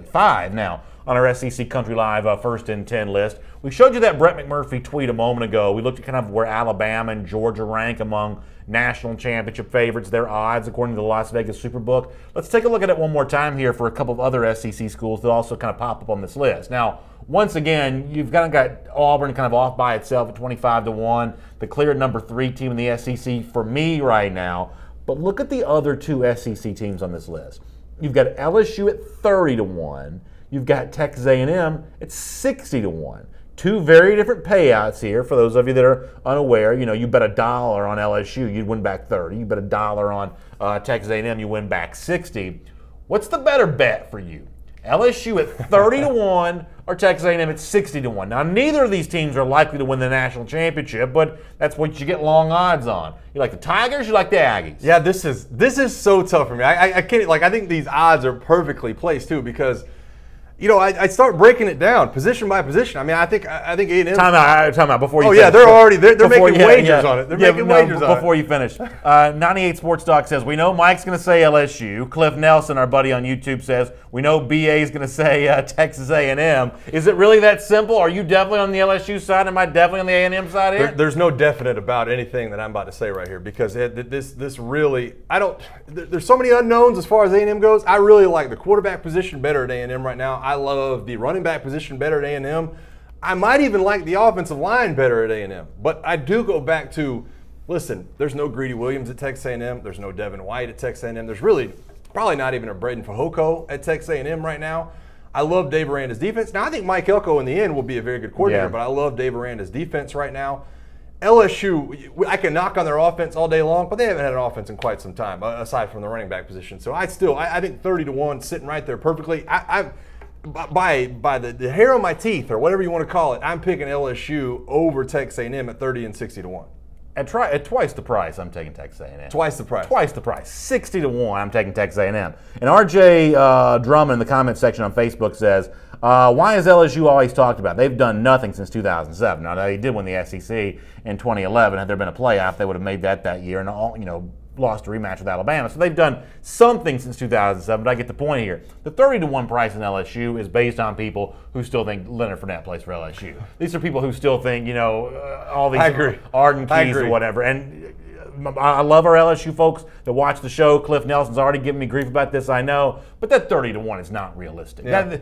5 now on our SEC Country Live 1st and 10 list. We showed you that Brett McMurphy tweet a moment ago. We looked at kind of where Alabama and Georgia rank among national championship favorites, their odds according to the Las Vegas Superbook. Let's take a look at it one more time here for a couple of other SEC schools that also kind of pop up on this list. Now, once again, you've kind of got Auburn kind of off by itself at 25-1, the clear number 3 team in the SEC for me right now. But look at the other 2 SEC teams on this list. You've got LSU at 30-1. You've got Texas A&M at 60-1. 2 very different payouts here for those of you that are unaware. You know, you bet $1 on LSU, you'd win back 30. You bet $1 on Texas A&M, you win back 60. What's the better bet for you? LSU at 30-1 or Texas A&M at 60-1. Now, neither of these teams are likely to win the national championship, but that's what you get long odds on. You like the Tigers, you like the Aggies. Yeah, this is so tough for me. I can't, like, I think these odds are perfectly placed too because, you know, I start breaking it down position by position. I mean, I think A&M. Time out before you. Oh finish. yeah, they're making wagers on it. They're making wagers on it. Before you finish, 98 Sports Talk says we know Mike's going to say LSU. Cliff Nelson, our buddy on YouTube, says we know BA is going to say Texas A&M. Is it really that simple? Are you definitely on the LSU side? Am I definitely on the A&M side here? There's no definite about anything that I'm about to say right here because this really there's so many unknowns as far as A&M goes. I really like the quarterback position better at A&M right now. I love the running back position better at A&M. I might even like the offensive line better at A&M. But I do go back to, listen, there's no Greedy Williams at Texas A&M. There's no Devin White at Texas A&M. There's really probably not even a Braden Fehoko at Texas A&M right now. I love Dave Aranda's defense. Now, I think Mike Elko in the end will be a very good coordinator, but I love Dave Aranda's defense right now. LSU, I can knock on their offense all day long, but they haven't had an offense in quite some time, aside from the running back position. So I think 30-1 sitting right there perfectly. By the hair on my teeth, or whatever you want to call it, I'm picking LSU over Texas A&M at 30 and 60-1. At twice the price, I'm taking Texas A&M. Twice the price. Twice the price. 60-1, I'm taking Texas A&M. And RJ Drummond in the comment section on Facebook says, why is LSU always talked about? They've done nothing since 2007. Now, they did win the SEC in 2011. Had there been a playoff, they would have made that year and lost a rematch with Alabama. So they've done something since 2007, but I get the point here. The 30-1 price in LSU is based on people who still think Leonard Fournette plays for LSU. These are people who still think, all these Arden Keys or whatever. And I love our LSU folks that watch the show. Cliff Nelson's already given me grief about this, I know. But that 30-1 is not realistic. Yeah.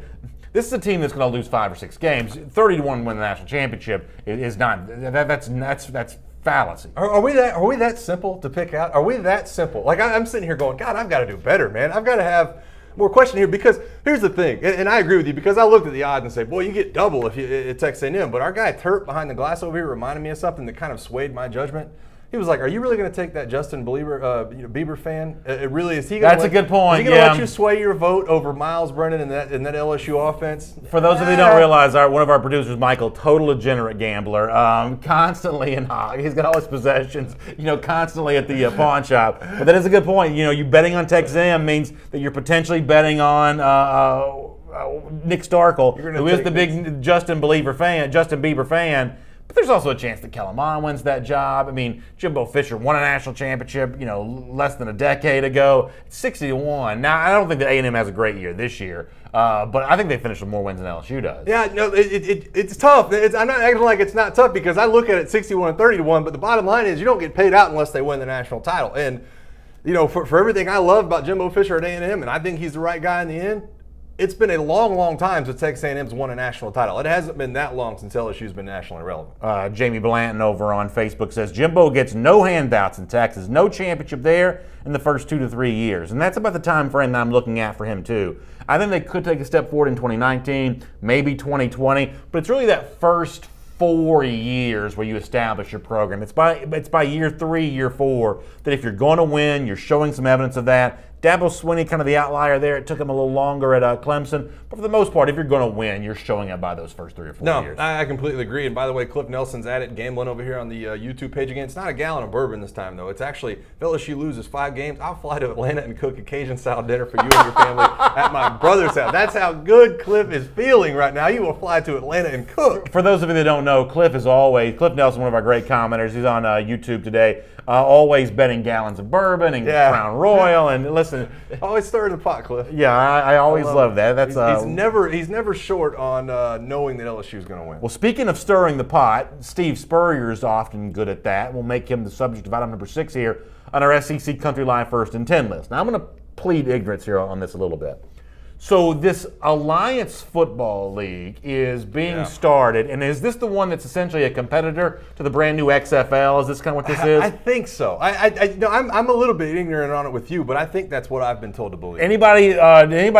This is a team that's going to lose 5 or 6 games. 30-1 win the national championship is not. That's fallacy. Are we that simple to pick out? Are we that simple? Like, I'm sitting here going, God, I've got to do better, man. I've got to have more question here because here's the thing, and I agree with you because I looked at the odds and said, boy, you get double if you at Texas A&M. But our guy Turp behind the glass over here reminded me of something that kind of swayed my judgment. He was like, "Are you really going to take that Justin Bieber fan? It really is he? That's a good point. Is he going to let you sway your vote over Miles Brennan and that LSU offense?" For those of you who don't realize, one of our producers, Michael, total degenerate gambler, constantly he's got all his possessions, constantly at the pawn shop. But that is a good point. You betting on Texas A&M means that you're potentially betting on Nick Starkel, who is the big Justin Bieber fan. there's also a chance that Kellen Mond wins that job. I mean, Jimbo Fisher won a national championship, less than a decade ago. It's 60-1. Now, I don't think that A&M has a great year this year, but I think they finished with more wins than LSU does. Yeah, no, it's tough. I'm not acting like it's not tough because I look at it 61 and 30-1, but the bottom line is you don't get paid out unless they win the national title. And, for everything I love about Jimbo Fisher at A&M, and I think he's the right guy in the end, it's been a long, long time since Texas A&M's won a national title. It hasn't been that long since LSU's been nationally relevant. Jamie Blanton over on Facebook says, Jimbo gets no handouts in Texas, no championship there in the first 2 to 3 years. And that's about the time frame that I'm looking at for him, too. I think they could take a step forward in 2019, maybe 2020, but it's really that first 4 years where you establish your program. It's by year 3, year 4 that if you're going to win, you're showing some evidence of that. Dabo Swinney, kind of the outlier there. It took him a little longer at Clemson. But for the most part, if you're going to win, you're showing it by those first 3 or 4 years. No, I completely agree. And by the way, Cliff Nelson's at it, gambling over here on the YouTube page again. It's not a gallon of bourbon this time, though. It's actually, if LSU loses 5 games, I'll fly to Atlanta and cook a Cajun-style dinner for you and your family at my brother's house. That's how good Cliff is feeling right now. You will fly to Atlanta and cook. For those of you that don't know, Cliff Nelson, one of our great commenters, he's on YouTube today, always betting gallons of bourbon and Crown Royal. And listen, always stirring the pot, Cliff. Yeah, I always love that. That's he's never short on knowing that LSU is going to win. Well, speaking of stirring the pot, Steve Spurrier is often good at that. We'll make him the subject of item number 6 here on our SEC Country Live First and 10 list. Now, I'm going to plead ignorance here on this a little bit. So this Alliance Football League is being started, and is this the one that's essentially a competitor to the brand new XFL? Is this kind of what this is? I think so. I'm a little bit ignorant on it with you, but I think that's what I've been told to believe. Anybody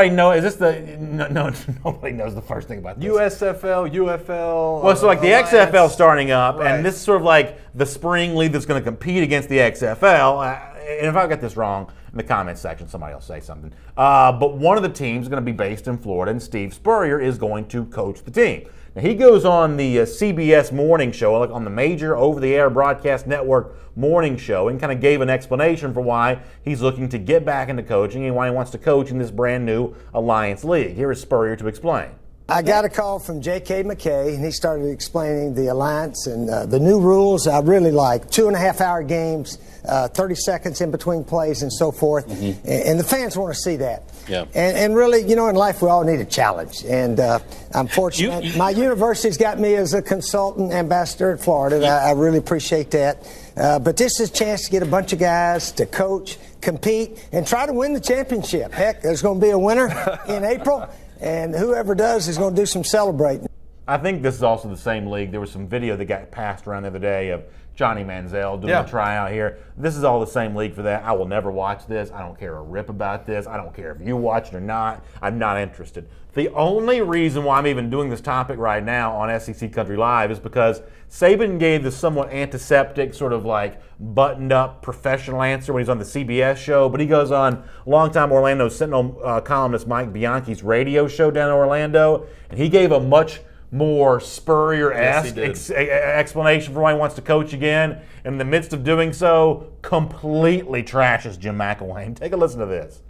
know? Is this the no? Nobody knows the first thing about this. USFL, UFL. Well, so like the Alliance. XFL starting up, Right. and this is sort of like the spring league that's going to compete against the XFL. And if I got this wrong, in the comments section, somebody will say something. But one of the teams is going to be based in Florida, and Steve Spurrier is going to coach the team. Now, he goes on the CBS morning show, like on the major over-the-air broadcast network morning show, and kind of gave an explanation for why he's looking to get back into coaching and why he wants to coach in this brand new Alliance League. Here is Spurrier to explain. I got a call from J.K. McKay, and he started explaining the Alliance and the new rules. I really like 2.5-hour games, 30 seconds in between plays and so forth. And the fans want to see that. Yeah. And really, in life we all need a challenge. And I'm fortunate. My university's got me as a consultant ambassador in Florida. I really appreciate that. But this is a chance to get a bunch of guys to coach, compete, and try to win the championship. Heck, there's going to be a winner in April. And whoever does is going to do some celebrating. I think this is also the same league. There was some video that got passed around the other day of Johnny Manziel doing a tryout here. This is all the same league for that. I will never watch this. I don't care a rip about this. I don't care if you watch it or not. I'm not interested. The only reason why I'm even doing this topic right now on SEC Country Live is because Saban gave this somewhat antiseptic, sort of like buttoned-up professional answer when he's on the CBS show, but he goes on longtime Orlando Sentinel columnist Mike Bianchi's radio show down in Orlando, and he gave a much more Spurrier-esque explanation for why he wants to coach again. And in the midst of doing so, completely trashes Jim McElwain. Take a listen to this.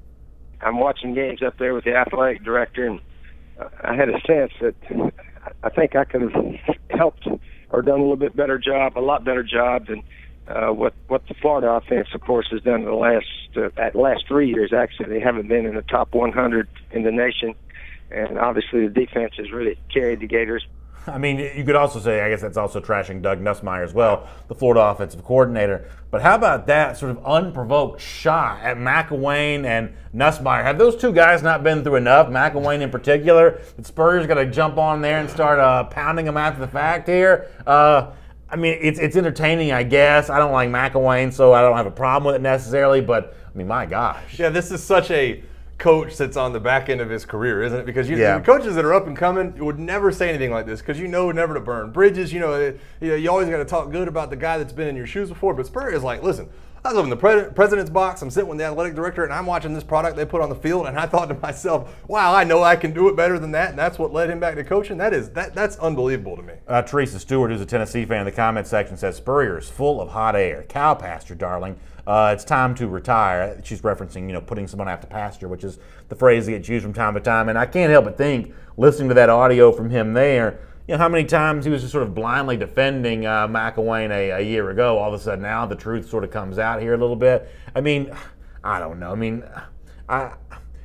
I'm watching games up there with the athletic director, and I had a sense that I think I could have helped or done a little bit better job, a lot better job than what the Florida offense, of course, has done the last 3 years. Actually, they haven't been in the top 100 in the nation. And obviously the defense has really carried the Gators. I mean, you could also say, I guess that's also trashing Doug Nussmeier as well, the Florida offensive coordinator. But how about that sort of unprovoked shot at McElwain and Nussmeier? Have those two guys not been through enough, McElwain in particular, that Spurrier's got to jump on there and start pounding them after the fact here? I mean, it's entertaining, I guess. I don't like McElwain, so I don't have a problem with it necessarily. But, I mean, my gosh. Yeah, this is such a coach that's on the back end of his career, isn't it? Because the coaches that are up and coming would never say anything like this because never to burn bridges. You always got to talk good about the guy that's been in your shoes before. But Spurrier is like, listen, I was up in the president's box. I'm sitting with the athletic director, and I'm watching this product they put on the field, and I thought to myself, wow, I know I can do it better than that, and that's what led him back to coaching. That's unbelievable to me. Teresa Stewart, who's a Tennessee fan in the comment section, says Spurrier is full of hot air. Cow pasture, darling. It's time to retire. She's referencing, putting someone out to pasture, which is the phrase that gets used from time to time. And I can't help but think, listening to that audio from him there, how many times he was just sort of blindly defending McElwain a year ago. All of a sudden now the truth sort of comes out here a little bit. I mean, I don't know. I mean,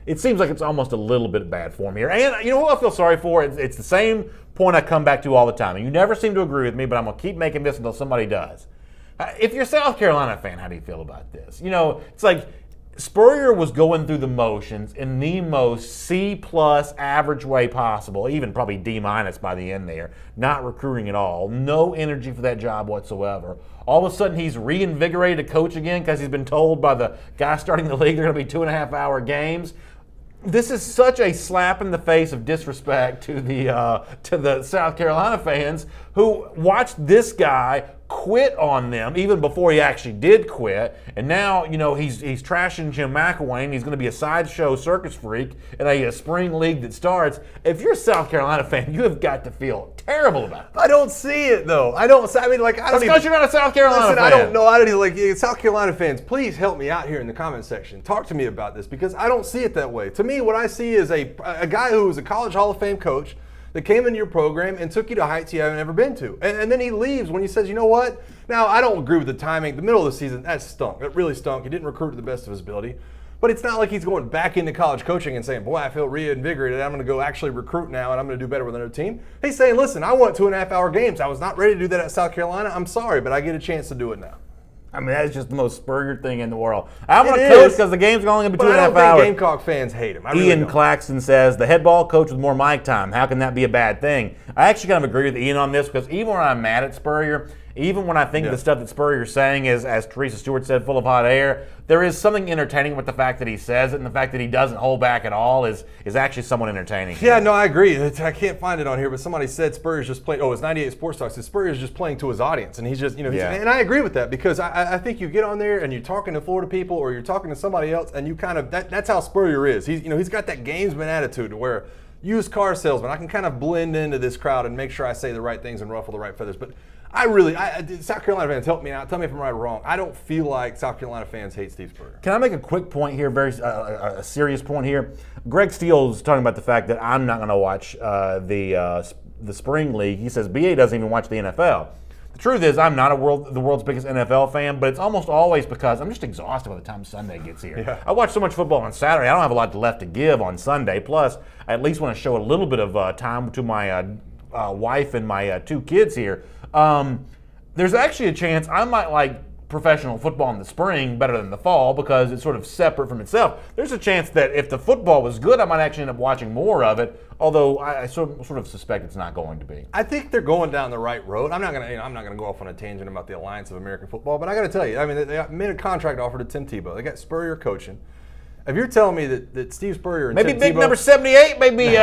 it seems like it's almost a little bit bad form here. And you know who I feel sorry for? It's the same point I come back to all the time. And you never seem to agree with me, but I'm going to keep making this until somebody does. If you're a South Carolina fan, how do you feel about this? It's like Spurrier was going through the motions in the most C-plus average way possible, even probably D-minus by the end there, not recruiting at all, no energy for that job whatsoever. All of a sudden, he's reinvigorated to coach again because he's been told by the guy starting the league they're going to be 2.5-hour games. This is such a slap in the face of disrespect to the South Carolina fans who watched this guy quit on them even before he actually did quit, and now he's trashing Jim McElwain. He's going to be a sideshow circus freak in a spring league that starts. If you're a South Carolina fan, you have got to feel terrible about it. I don't see it though. I don't. I mean, like I don't. That's because you're not a South Carolina fan. I don't know. I don't even like South Carolina fans. Please help me out here in the comment section. Talk to me about this because I don't see it that way. To me, what I see is a guy who was a college Hall of Fame coach that came into your program and took you to heights you haven't ever been to. And then he leaves when he says, you know what? Now, I don't agree with the timing. The middle of the season, that stunk. It really stunk. He didn't recruit to the best of his ability. But it's not like he's going back into college coaching and saying, boy, I feel reinvigorated. I'm going to go actually recruit now and I'm going to do better with another team. He's saying, listen, I want 2.5-hour games. I was not ready to do that at South Carolina. I'm sorry, but I get a chance to do it now. I mean, that's just the most Spurrier thing in the world. I want to coach because the game's only going to be 2.5 hours. I don't think Gamecock fans hate him. Ian Claxton says, the head ball coach with more mic time. How can that be a bad thing? I actually kind of agree with Ian on this because even when I'm mad at Spurrier, even when I think the stuff that Spurrier's saying is, as Teresa Stewart said, full of hot air, there is something entertaining with the fact that he says it, and the fact that he doesn't hold back at all is actually somewhat entertaining. Yeah, no, I agree. I can't find it on here, but somebody said Spurrier's just playing. Oh, it's 98 Sports Talk. Says Spurrier's just playing to his audience, and he's just, and I agree with that because I think you get on there and you're talking to Florida people or you're talking to somebody else, and you kind of that's how Spurrier is. He's got that gamesman attitude to where used car salesman. I can kind of blend into this crowd and make sure I say the right things and ruffle the right feathers, but. South Carolina fans, help me out. Tell me if I'm right or wrong. I don't feel like South Carolina fans hate Steve Spurrier. Can I make a quick point here, a serious point here? Greg Steele's talking about the fact that I'm not going to watch the spring league. He says BA doesn't even watch the NFL. The truth is, I'm not the world's biggest NFL fan, but it's almost always because I'm just exhausted by the time Sunday gets here. Yeah. I watch so much football on Saturday. I don't have a lot left to give on Sunday. Plus, I at least want to show a little bit of time to my wife and my 2 kids here. There's actually a chance I might like professional football in the spring better than the fall because it's sort of separate from itself. There's a chance that if the football was good, I might actually end up watching more of it, although I sort of suspect it's not going to be. I think they're going down the right road. I'm not gonna go off on a tangent about the Alliance of American Football, but I got to tell you, I mean, they made a contract offer to Tim Tebow. They got Spurrier coaching. If you're telling me that Steve Spurrier and maybe Tim big Tebow, number 78 may be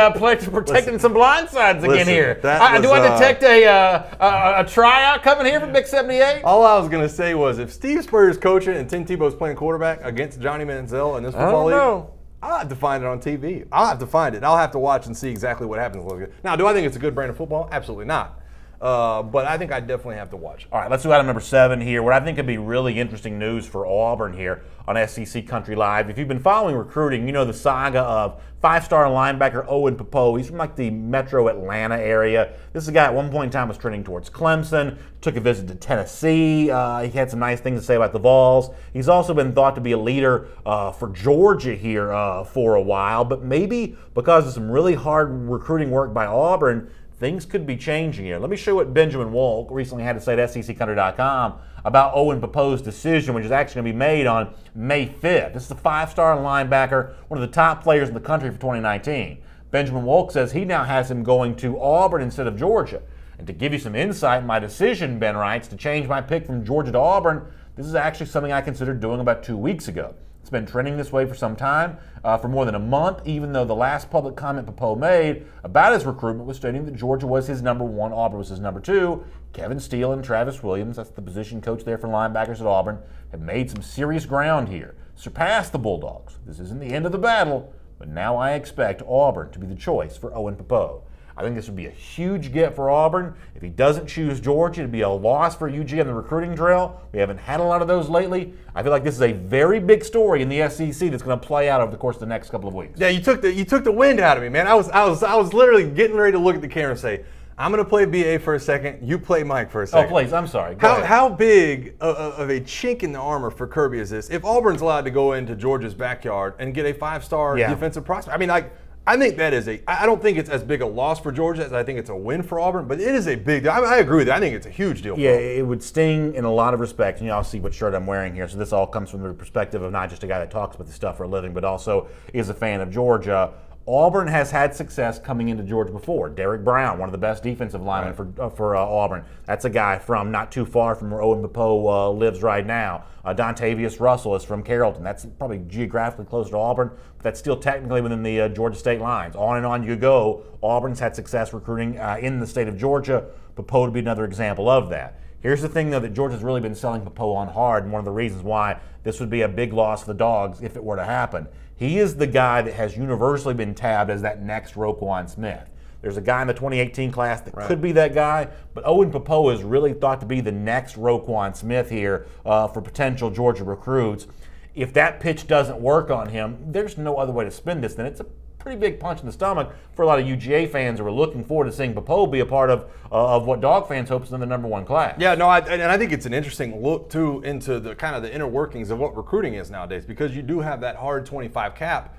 protecting some blindsides again here. Do I detect a tryout coming here from Big 78? All I was going to say was if Steve Spurrier's coaching and Tim Tebow's playing quarterback against Johnny Manziel in this football league, I'll have to find it on TV. I'll have to find it. I'll have to watch and see exactly what happens. Now, do I think it's a good brand of football? Absolutely not. But I think I definitely have to watch it. All right, let's do item number 7 here. What I think could be really interesting news for Auburn here on SEC Country Live. If you've been following recruiting, you know the saga of 5-star linebacker Owen Popo. He's from like the metro Atlanta area. This is a guy at one point in time was trending towards Clemson, took a visit to Tennessee. He had some nice things to say about the Vols. He's also been thought to be a leader for Georgia here for a while, but maybe because of some really hard recruiting work by Auburn, things could be changing here. Let me show you what Benjamin Wolk recently had to say at SECCountry.com about Owen Popo's decision, which is actually going to be made on May 5th. This is a 5-star linebacker, one of the top players in the country for 2019. Benjamin Wolk says he now has him going to Auburn instead of Georgia. And to give you some insight, my decision, Ben writes, to change my pick from Georgia to Auburn, this is actually something I considered doing about 2 weeks ago. It's been trending this way for some time, for more than a month, even though the last public comment Popo made about his recruitment was stating that Georgia was his number 1, Auburn was his number 2. Kevin Steele and Travis Williams, that's the position coach there for linebackers at Auburn, have made some serious ground here, surpassed the Bulldogs. This isn't the end of the battle, but now I expect Auburn to be the choice for Owen Popo. I think this would be a huge get for Auburn. If he doesn't choose Georgia, it'd be a loss for UG on the recruiting drill. We haven't had a lot of those lately. I feel like this is a very big story in the SEC that's going to play out over the course of the next couple of weeks. Yeah, you took the wind out of me, man. I was literally getting ready to look at the camera and say, I'm going to play BA for a second. You play Mike for a second. Oh, please. I'm sorry. Go ahead. How big of a chink in the armor for Kirby is this? If Auburn's allowed to go into Georgia's backyard and get a 5-star defensive prospect, I mean, like, I think that is I don't think it's as big a loss for Georgia as I think it's a win for Auburn, but it is a big deal. I agree with you. I think it's a huge deal for Auburn. It would sting in a lot of respects, and y'all see what shirt I'm wearing here. So this all comes from the perspective of not just a guy that talks about this stuff for a living, but also is a fan of Georgia. Auburn has had success coming into Georgia before. Derek Brown, one of the best defensive linemen for Auburn. That's a guy from not too far from where Owen Popo lives right now. Dontavius Russell is from Carrollton. That's probably geographically closer to Auburn, but that's still technically within the Georgia state lines. On and on you go. Auburn's had success recruiting in the state of Georgia. Popo would be another example of that. Here's the thing, though, that Georgia's really been selling Popo on hard, and one of the reasons why this would be a big loss for the Dogs if it were to happen. He is the guy that has universally been tabbed as that next Roquan Smith. There's a guy in the 2018 class that could be that guy, but Owen Popo is really thought to be the next Roquan Smith here for potential Georgia recruits. If that pitch doesn't work on him, there's no other way to spin this than it's a pretty big punch in the stomach for a lot of UGA fans who are looking forward to seeing Popo be a part of what Dog fans hope is in the #1 class. Yeah, no, and I think it's an interesting look too into the kind of the inner workings of what recruiting is nowadays, because you do have that hard 25 cap.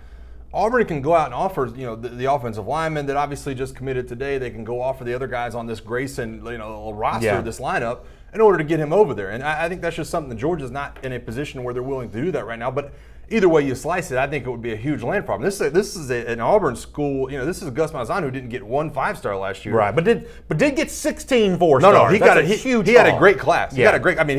Auburn can go out and offer, the offensive lineman that obviously just committed today. They can go offer the other guys on this Grayson, roster, this lineup, in order to get him over there. And I think that's just something that Georgia's not in a position where they're willing to do that right now. But either way you slice it, I think it would be a huge land problem. This is an Auburn school. This is Gus Malzahn, who didn't get 1 5-star last year, right? But did get 16 4-stars. No, he got a huge. He had a great class. Yeah. He got a great. I mean,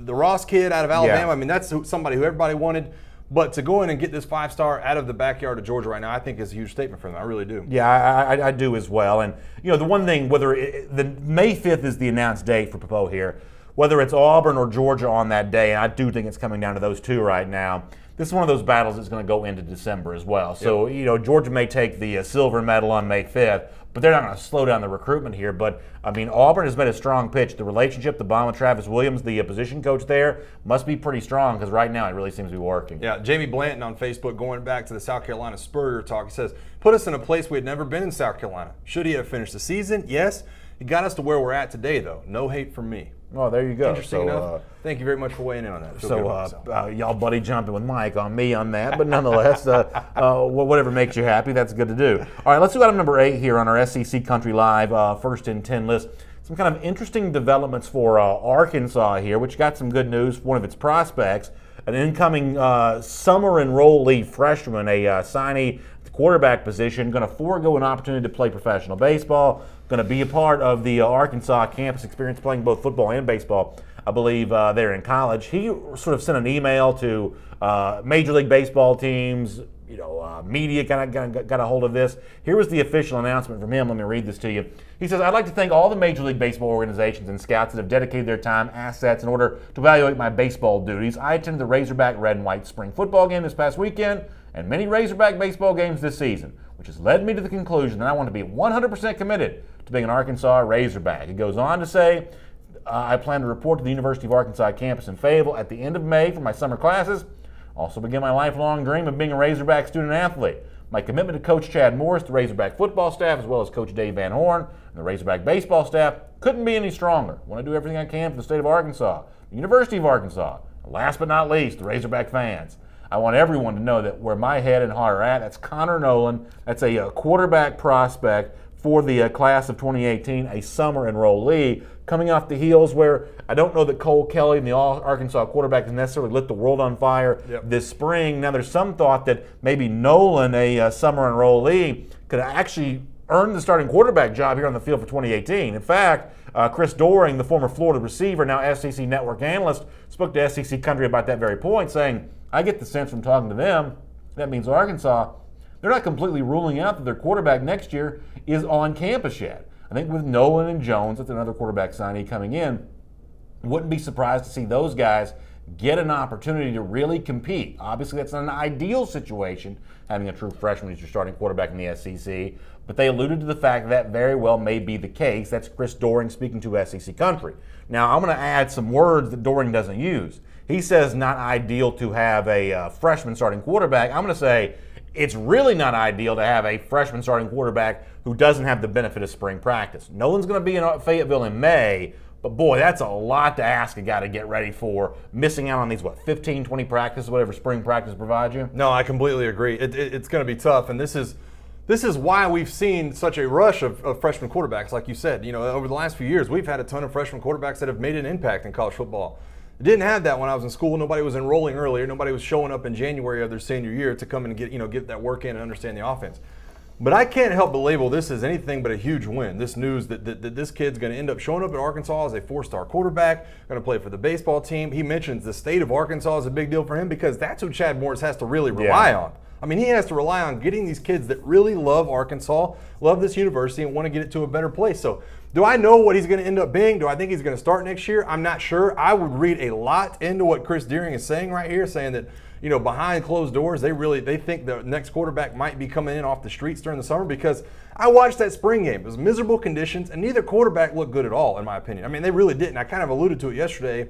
the Ross kid out of Alabama. I mean, that's somebody who everybody wanted. But to go in and get this 5-star out of the backyard of Georgia right now, I think is a huge statement for them. I really do. Yeah, I do as well. And the one thing, the May 5th is the announced date for Popo here, whether it's Auburn or Georgia on that day, and I do think it's coming down to those two right now. This is one of those battles that's going to go into December as well. So, Georgia may take the silver medal on May 5th, but they're not going to slow down the recruitment here. But, Auburn has made a strong pitch. The relationship, the bond with Travis Williams, the position coach there, must be pretty strong, because right now it really seems to be working. Yeah, Jamie Blanton on Facebook, going back to the South Carolina Spurrier talk, he says, put us in a place we had never been in South Carolina. Should he have finished the season? Yes. He got us to where we're at today, though. No hate from me. Oh, there you go. Interesting enough. Thank you very much for weighing in on that. Y'all buddy jumping with Mike on me on that, but nonetheless, whatever makes you happy, that's good to do. All right, let's do item number 8 here on our SEC Country Live First and 10 list. Some kind of interesting developments for Arkansas here, which got some good news for one of its prospects, an incoming summer enrollee freshman, a signee at the quarterback position, going to forego an opportunity to play professional baseball, going to be a part of the Arkansas campus experience, playing both football and baseball, I believe, there in college. He sort of sent an email to Major League Baseball teams, media kind of got a hold of this. Here was the official announcement from him. Let me read this to you. He says, I'd like to thank all the Major League Baseball organizations and scouts that have dedicated their time, assets in order to evaluate my baseball duties. I attended the Razorback Red and White spring football game this past weekend and many Razorback baseball games this season, which has led me to the conclusion that I want to be 100% committed to being an Arkansas Razorback. He goes on to say, I plan to report to the University of Arkansas campus in Fayetteville at the end of May for my summer classes. Also begin my lifelong dream of being a Razorback student-athlete. My commitment to Coach Chad Morris, the Razorback football staff, as well as Coach Dave Van Horn, and the Razorback baseball staff couldn't be any stronger. I want to do everything I can for the state of Arkansas, the University of Arkansas, and last but not least, the Razorback fans. I want everyone to know that where my head and heart are at, that's Connor Nolan. That's a quarterback prospect for the class of 2018, a summer enrollee, coming off the heels where I don't know that Cole Kelly and the Arkansas quarterback has necessarily lit the world on fire this spring. Now, there's some thought that maybe Nolan, a summer enrollee, could actually earn the starting quarterback job here on the field for 2018. In fact, Chris Doering, the former Florida receiver, now SEC network analyst, spoke to SEC Country about that very point, saying, I get the sense from talking to them, that means Arkansas, they're not completely ruling out that their quarterback next year is on campus yet. I think with Nolan and Jones, that's another quarterback signee coming in, wouldn't be surprised to see those guys get an opportunity to really compete. Obviously, that's not an ideal situation, having a true freshman as your starting quarterback in the SEC, but they alluded to the fact that very well may be the case. That's Chris Doering speaking to SEC Country. Now, I'm going to add some words that Doering doesn't use. He says not ideal to have a freshman starting quarterback. I'm going to say It's really not ideal to have a freshman starting quarterback who doesn't have the benefit of spring practice. Nolan's going to be in Fayetteville in May, but boy, that's a lot to ask a guy to get ready for, missing out on these, 15, 20 practices, whatever spring practice provides you? No, I completely agree. It's going to be tough, and this is why we've seen such a rush of freshman quarterbacks, like you said. Over the last few years, we've had a ton of freshman quarterbacks that have made an impact in college football. Didn't have that when I was in school. Nobody was enrolling earlier. Nobody was showing up in January of their senior year to come and get that work in and understand the offense. But I can't help but label this as anything but a huge win. This news that this kid's going to end up showing up at Arkansas as a 4-star quarterback, going to play for the baseball team. He mentions the state of Arkansas is a big deal for him because that's who Chad Morris has to really rely on. I mean, he has to rely on getting these kids that really love Arkansas, love this university, and want to get it to a better place. So do I know what he's going to end up being? Do I think he's going to start next year? I'm not sure. I would read a lot into what Chris Deering is saying right here, saying that, behind closed doors, they think the next quarterback might be coming in off the streets during the summer, because I watched that spring game. It was miserable conditions, and neither quarterback looked good at all, in my opinion. I mean, they really didn't. I kind of alluded to it yesterday.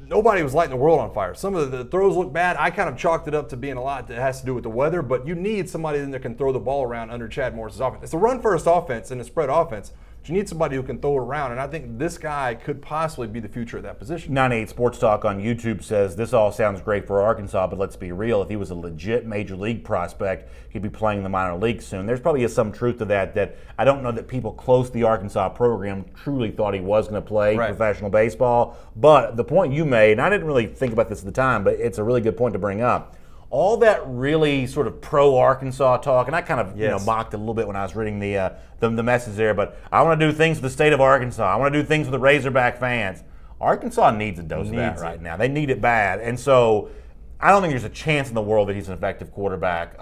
Nobody was lighting the world on fire. Some of the throws look bad. I kind of chalked it up to being a lot that has to do with the weather, but you need somebody that can throw the ball around under Chad Morris's offense. It's a run-first offense and a spread offense, but you need somebody who can throw it around, and I think this guy could possibly be the future of that position. 98 Sports Talk on YouTube says, this all sounds great for Arkansas, but let's be real. If he was a legit major league prospect, he'd be playing in the minor leagues soon. There's probably some truth to that I don't know that people close to the Arkansas program truly thought he was going to play professional baseball. But the point you made, and I didn't really think about this at the time, but it's a really good point to bring up. All that really sort of pro-Arkansas talk, and I kind of mocked it a little bit when I was reading the message there, but I want to do things for the state of Arkansas. I want to do things for the Razorback fans. Arkansas needs a dose of that right now. They need it bad. And so I don't think there's a chance in the world that he's an effective quarterback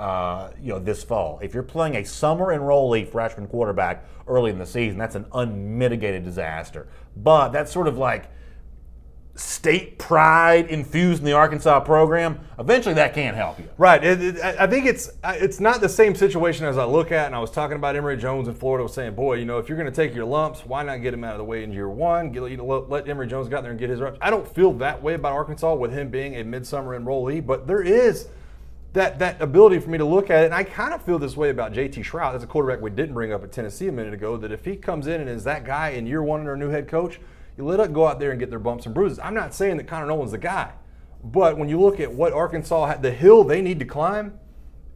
this fall. If you're playing a summer enrollee freshman quarterback early in the season, that's an unmitigated disaster. But that's sort of like state pride infused in the Arkansas program. Eventually that can't help you. Right. I think it's not the same situation as I look at, and I was talking about Emory Jones in Florida, was saying, boy, if you're going to take your lumps, why not get him out of the way in year one? Let Emory Jones go out there and get his reps. I don't feel that way about Arkansas with him being a midsummer enrollee, but there is that ability for me to look at it, and I kind of feel this way about JT Shrout. That's a quarterback we didn't bring up at Tennessee a minute ago, that if he comes in and is that guy in year one under a new head coach, you let it go out there and get their bumps and bruises. I'm not saying that Connor Noland's the guy, but when you look at what Arkansas had, the hill they need to climb,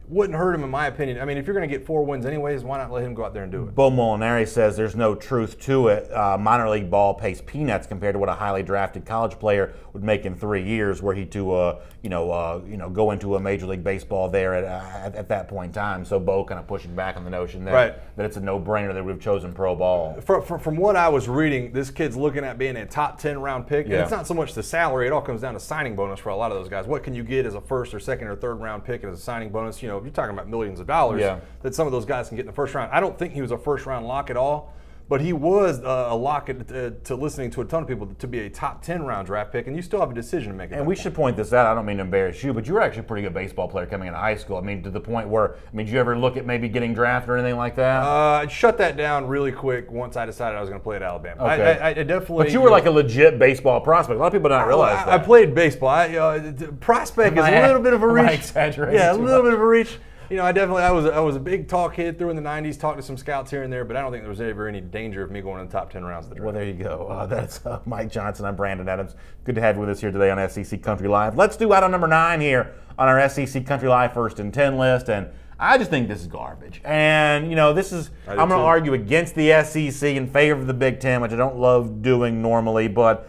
wouldn't hurt him in my opinion. I mean, if you're going to get 4 wins anyways, why not let him go out there and do it? Bo Molinari says there's no truth to it. Minor league ball pays peanuts compared to what a highly drafted college player would make in 3 years, were he to go into a major league baseball there at that point in time. So Bo kind of pushing back on the notion that it's a no-brainer that we've chosen pro ball. From what I was reading, this kid's looking at being a top 10 round pick. And it's not so much the salary; it all comes down to signing bonus for a lot of those guys. What can you get as a first or second or third round pick as a signing bonus? If you're talking about millions of dollars that some of those guys can get in the first round. I don't think he was a first round lock at all, but he was a lock to listening to a ton of people to be a top 10 round draft pick, and you still have a decision to make. And we should point this out. I don't mean to embarrass you, but you were actually a pretty good baseball player coming into high school. I mean, to the point where, did you ever look at maybe getting drafted or anything like that? I shut that down really quick once I decided I was going to play at Alabama. Okay. I definitely. But you were like a legit baseball prospect. A lot of people don't realize that. I played baseball. Prospect is a little bit of a reach. Exaggerating. Yeah, a little bit of a reach. I was a big talk kid through in the 90s, talked to some scouts here and there, but I don't think there was ever any danger of me going in the top 10 rounds of the draft. Well, there you go. That's Mike Johnson. I'm Brandon Adams. Good to have you with us here today on SEC Country Live. Let's do item number 9 here on our SEC Country Live First and 10 list, and I just think this is garbage. And, I'm going to argue against the SEC in favor of the Big Ten, which I don't love doing normally, but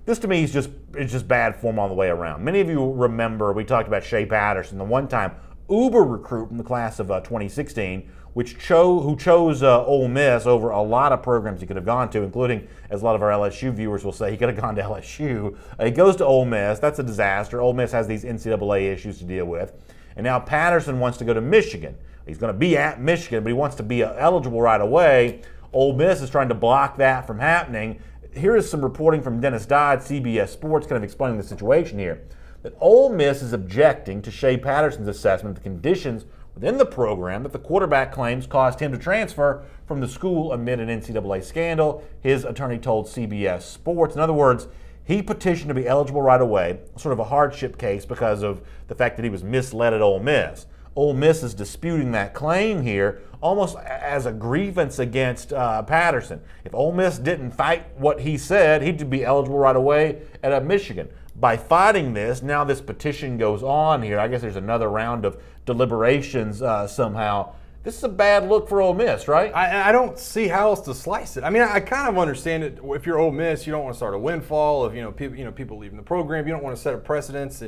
this to me is just bad form all the way around. Many of you remember we talked about Shea Patterson, the one-time Uber recruit from the class of 2016, who chose Ole Miss over a lot of programs he could have gone to, including, as a lot of our LSU viewers will say, he could have gone to LSU. He goes to Ole Miss. That's a disaster. Ole Miss has these NCAA issues to deal with. And now Patterson wants to go to Michigan. He's going to be at Michigan, but he wants to be eligible right away. Ole Miss is trying to block that from happening. Here is some reporting from Dennis Dodd, CBS Sports, kind of explaining the situation here. That Ole Miss is objecting to Shea Patterson's assessment of the conditions within the program that the quarterback claims caused him to transfer from the school amid an NCAA scandal, his attorney told CBS Sports. In other words, He petitioned to be eligible right away, sort of a hardship case because of the fact that he was misled at Ole Miss. Ole Miss is disputing that claim here almost as a grievance against Patterson. If Ole Miss didn't fight what he said, he'd be eligible right away at Michigan. By fighting this, now this petition goes on here. I guess there's another round of deliberations somehow. This is a bad look for Ole Miss, right? I don't see how else to slice it. I mean, I kind of understand it. If you're Ole Miss, you don't want to start a windfall. If people leaving the program, you don't want to set a precedence.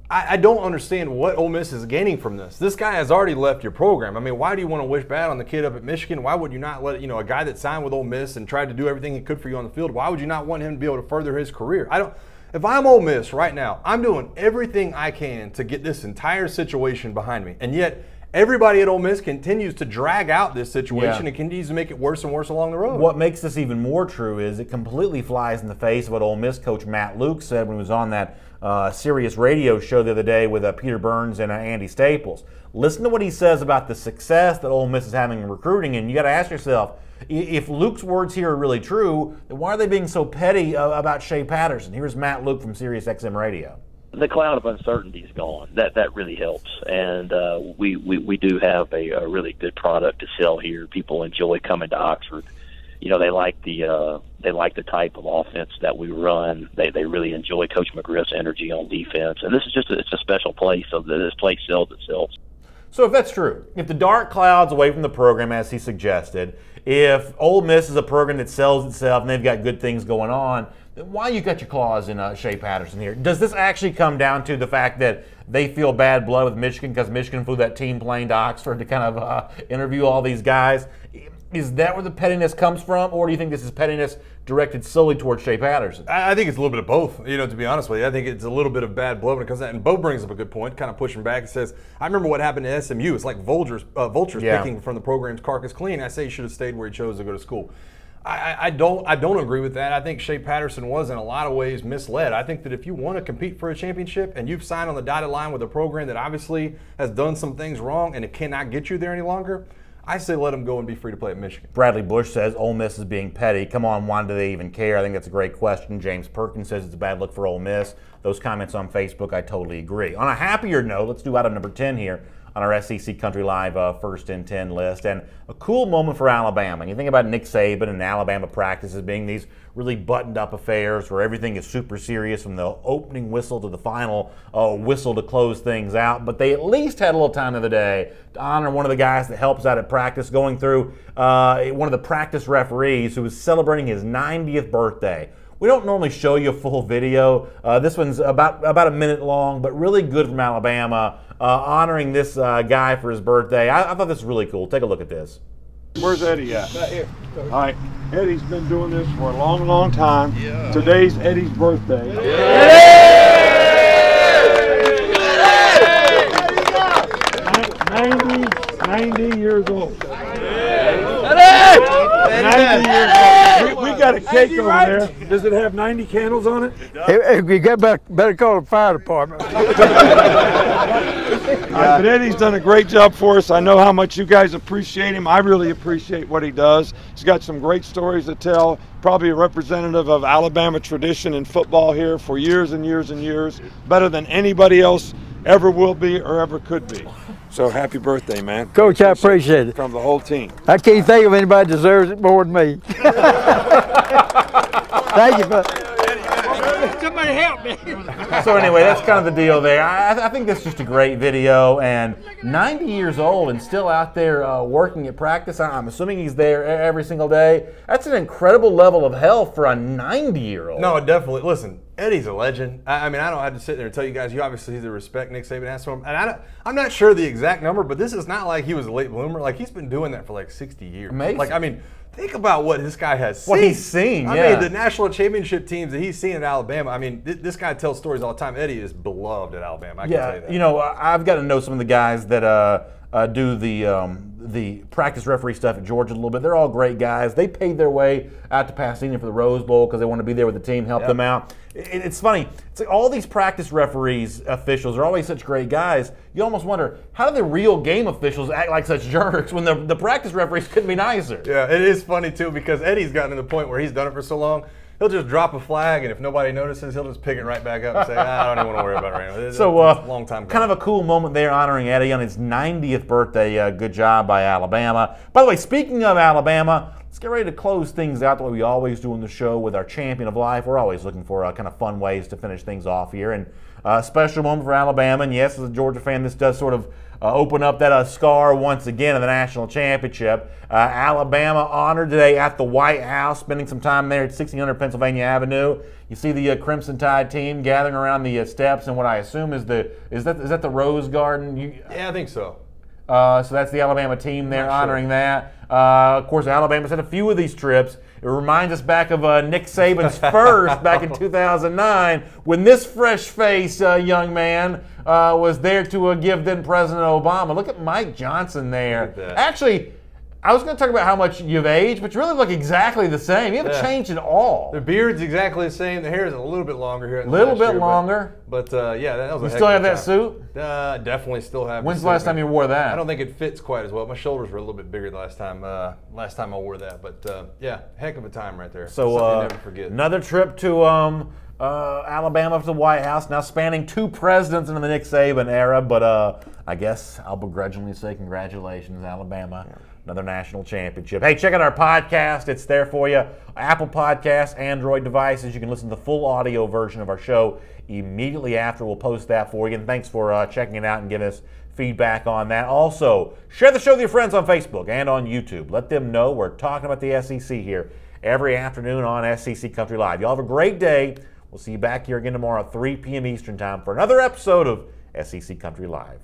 I don't understand what Ole Miss is gaining from this. This guy has already left your program. I mean, why do you want to wish bad on the kid up at Michigan? Why would you not let a guy that signed with Ole Miss and tried to do everything he could for you on the field? Why would you not want him to be able to further his career? If I'm Ole Miss right now, I'm doing everything I can to get this entire situation behind me, and yet everybody at Ole Miss continues to drag out this situation and continues to make it worse and worse along the road. What makes this even more true is it completely flies in the face of what Ole Miss coach Matt Luke said when he was on that Sirius radio show the other day with Peter Burns and Andy Staples. Listen to what he says about the success that Ole Miss is having in recruiting, and you got to ask yourself, if Luke's words here are really true, then why are they being so petty about Shea Patterson? Here's Matt Luke from Sirius XM Radio. The cloud of uncertainty is gone. That really helps, and we do have a really good product to sell here. People enjoy coming to Oxford. They like the type of offense that we run. They really enjoy Coach McGriff's energy on defense, and this is it's a special place. So this place sells itself. So if that's true, if the dark cloud's away from the program as he suggested, if Ole Miss is a program that sells itself and they've got good things going on, then why you got your claws in Shea Patterson here? Does this actually come down to the fact that they feel bad blood with Michigan because Michigan flew that team plane to Oxford to kind of interview all these guys? Is that where the pettiness comes from, or do you think this is pettiness directed solely towards Shea Patterson? I think it's a little bit of both, to be honest with you. I think it's a little bit of bad blood when it comes to that. And Bo brings up a good point, kind of pushing back. He says, I remember what happened to SMU. It's like vultures picking from the program's carcass clean. I say he should have stayed where he chose to go to school. I don't agree with that. I think Shea Patterson was in a lot of ways misled. I think that if you want to compete for a championship and you've signed on the dotted line with a program that obviously has done some things wrong and it cannot get you there any longer, I say let him go and be free to play at Michigan. Bradley Bush says Ole Miss is being petty. Come on, why do they even care? I think that's a great question. James Perkins says it's a bad look for Ole Miss. Those comments on Facebook, I totally agree. On a happier note, let's do item number 10 here on our SEC Country Live First and 10 list. And a cool moment for Alabama. And you think about Nick Saban and Alabama practices being these really buttoned up affairs where everything is super serious from the opening whistle to the final whistle to close things out. But they at least had a little time the other day to honor one of the guys that helps out at practice, going through one of the practice referees who was celebrating his 90th birthday. We don't normally show you a full video. This one's about a minute long, but really good from Alabama, honoring this guy for his birthday. I thought this was really cool. Take a look at this. Where's Eddie at? Right here. All right. Eddie's been doing this for a long, long time. Yeah. Today's Eddie's birthday. Yeah. 90 years old. 90 years old. We got a cake over there. Does it have 90 candles on it? If you get better call the fire department. But Eddie's done a great job for us. I know how much you guys appreciate him. I really appreciate what he does. He's got some great stories to tell. Probably a representative of Alabama tradition in football here for years and years and years. Better than anybody else ever will be or ever could be. So happy birthday, man. Coach, I appreciate it. From the whole team. I can't think of anybody deserves it more than me. Thank you, somebody help me. So anyway, that's kind of the deal there. I think that's just a great video, and 90 years old and still out there working at practice. I'm assuming he's there every single day. That's an incredible level of health for a 90-year-old. No, definitely. Listen, Eddie's a legend. I mean, I don't have to sit there and tell you guys, you obviously see the respect Nick Saban has for him. And I'm not sure the exact number, but this is not like he was a late bloomer. Like, he's been doing that for like 60 years. Amazing. Like, I mean, think about what this guy has seen. What he's seen, I mean, the national championship teams that he's seen at Alabama. I mean, this guy tells stories all the time. Eddie is beloved at Alabama. I can tell you that. You know, I've got to know some of the guys that do the practice referee stuff at Georgia a little bit. They're all great guys. They paid their way out to Pasadena for the Rose Bowl because they want to be there with the team, help them out. It's funny. It's like all these practice referees, officials are always such great guys. You almost wonder, how do the real game officials act like such jerks when the practice referees couldn't be nicer? Yeah, it is funny too because Eddie's gotten to the point where he's done it for so long. he'll just drop a flag, and if nobody notices, he'll just pick it right back up and say, I don't even want to worry about it right now. So, it's a long time kind of a cool moment there honoring Eddie on his 90th birthday. Good job by Alabama. By the way, speaking of Alabama, let's get ready to close things out the way we always do in the show with our champion of life. We're always looking for kind of fun ways to finish things off here. And a special moment for Alabama. And yes, as a Georgia fan, this does sort of open up that scar once again in the national championship. Alabama honored today at the White House, spending some time there at 1600 Pennsylvania Avenue. You see the Crimson Tide team gathering around the steps and what I assume is that the Rose Garden? Yeah, I think so. So that's the Alabama team there honoring that. Of course, Alabama's had a few of these trips. It reminds us back of Nick Saban's first back in 2009 when this fresh-faced young man was there to give then President Obama. Look at Mike Johnson there. Actually, I was going to talk about how much you've aged, but you really look exactly the same. You haven't changed at all. The beard's exactly the same. The hair is a little bit longer here. A little bit longer. But yeah, that was a You heck still of have a that time. suit? Definitely still have. When's the last time you wore that? I don't think it fits quite as well. My shoulders were a little bit bigger the last time. Last time I wore that, but yeah, heck of a time right there. So something you never forget. Another trip to Alabama to the White House, now spanning 2 presidents into the Nick Saban era. But I guess I'll begrudgingly say congratulations, Alabama. Yeah. Another national championship. Hey, check out our podcast. It's there for you. Apple Podcasts, Android devices. You can listen to the full audio version of our show immediately after. We'll post that for you. And thanks for checking it out and giving us feedback on that. Also, share the show with your friends on Facebook and on YouTube. Let them know we're talking about the SEC here every afternoon on SEC Country Live. Y'all have a great day. We'll see you back here again tomorrow at 3 p.m. Eastern Time for another episode of SEC Country Live.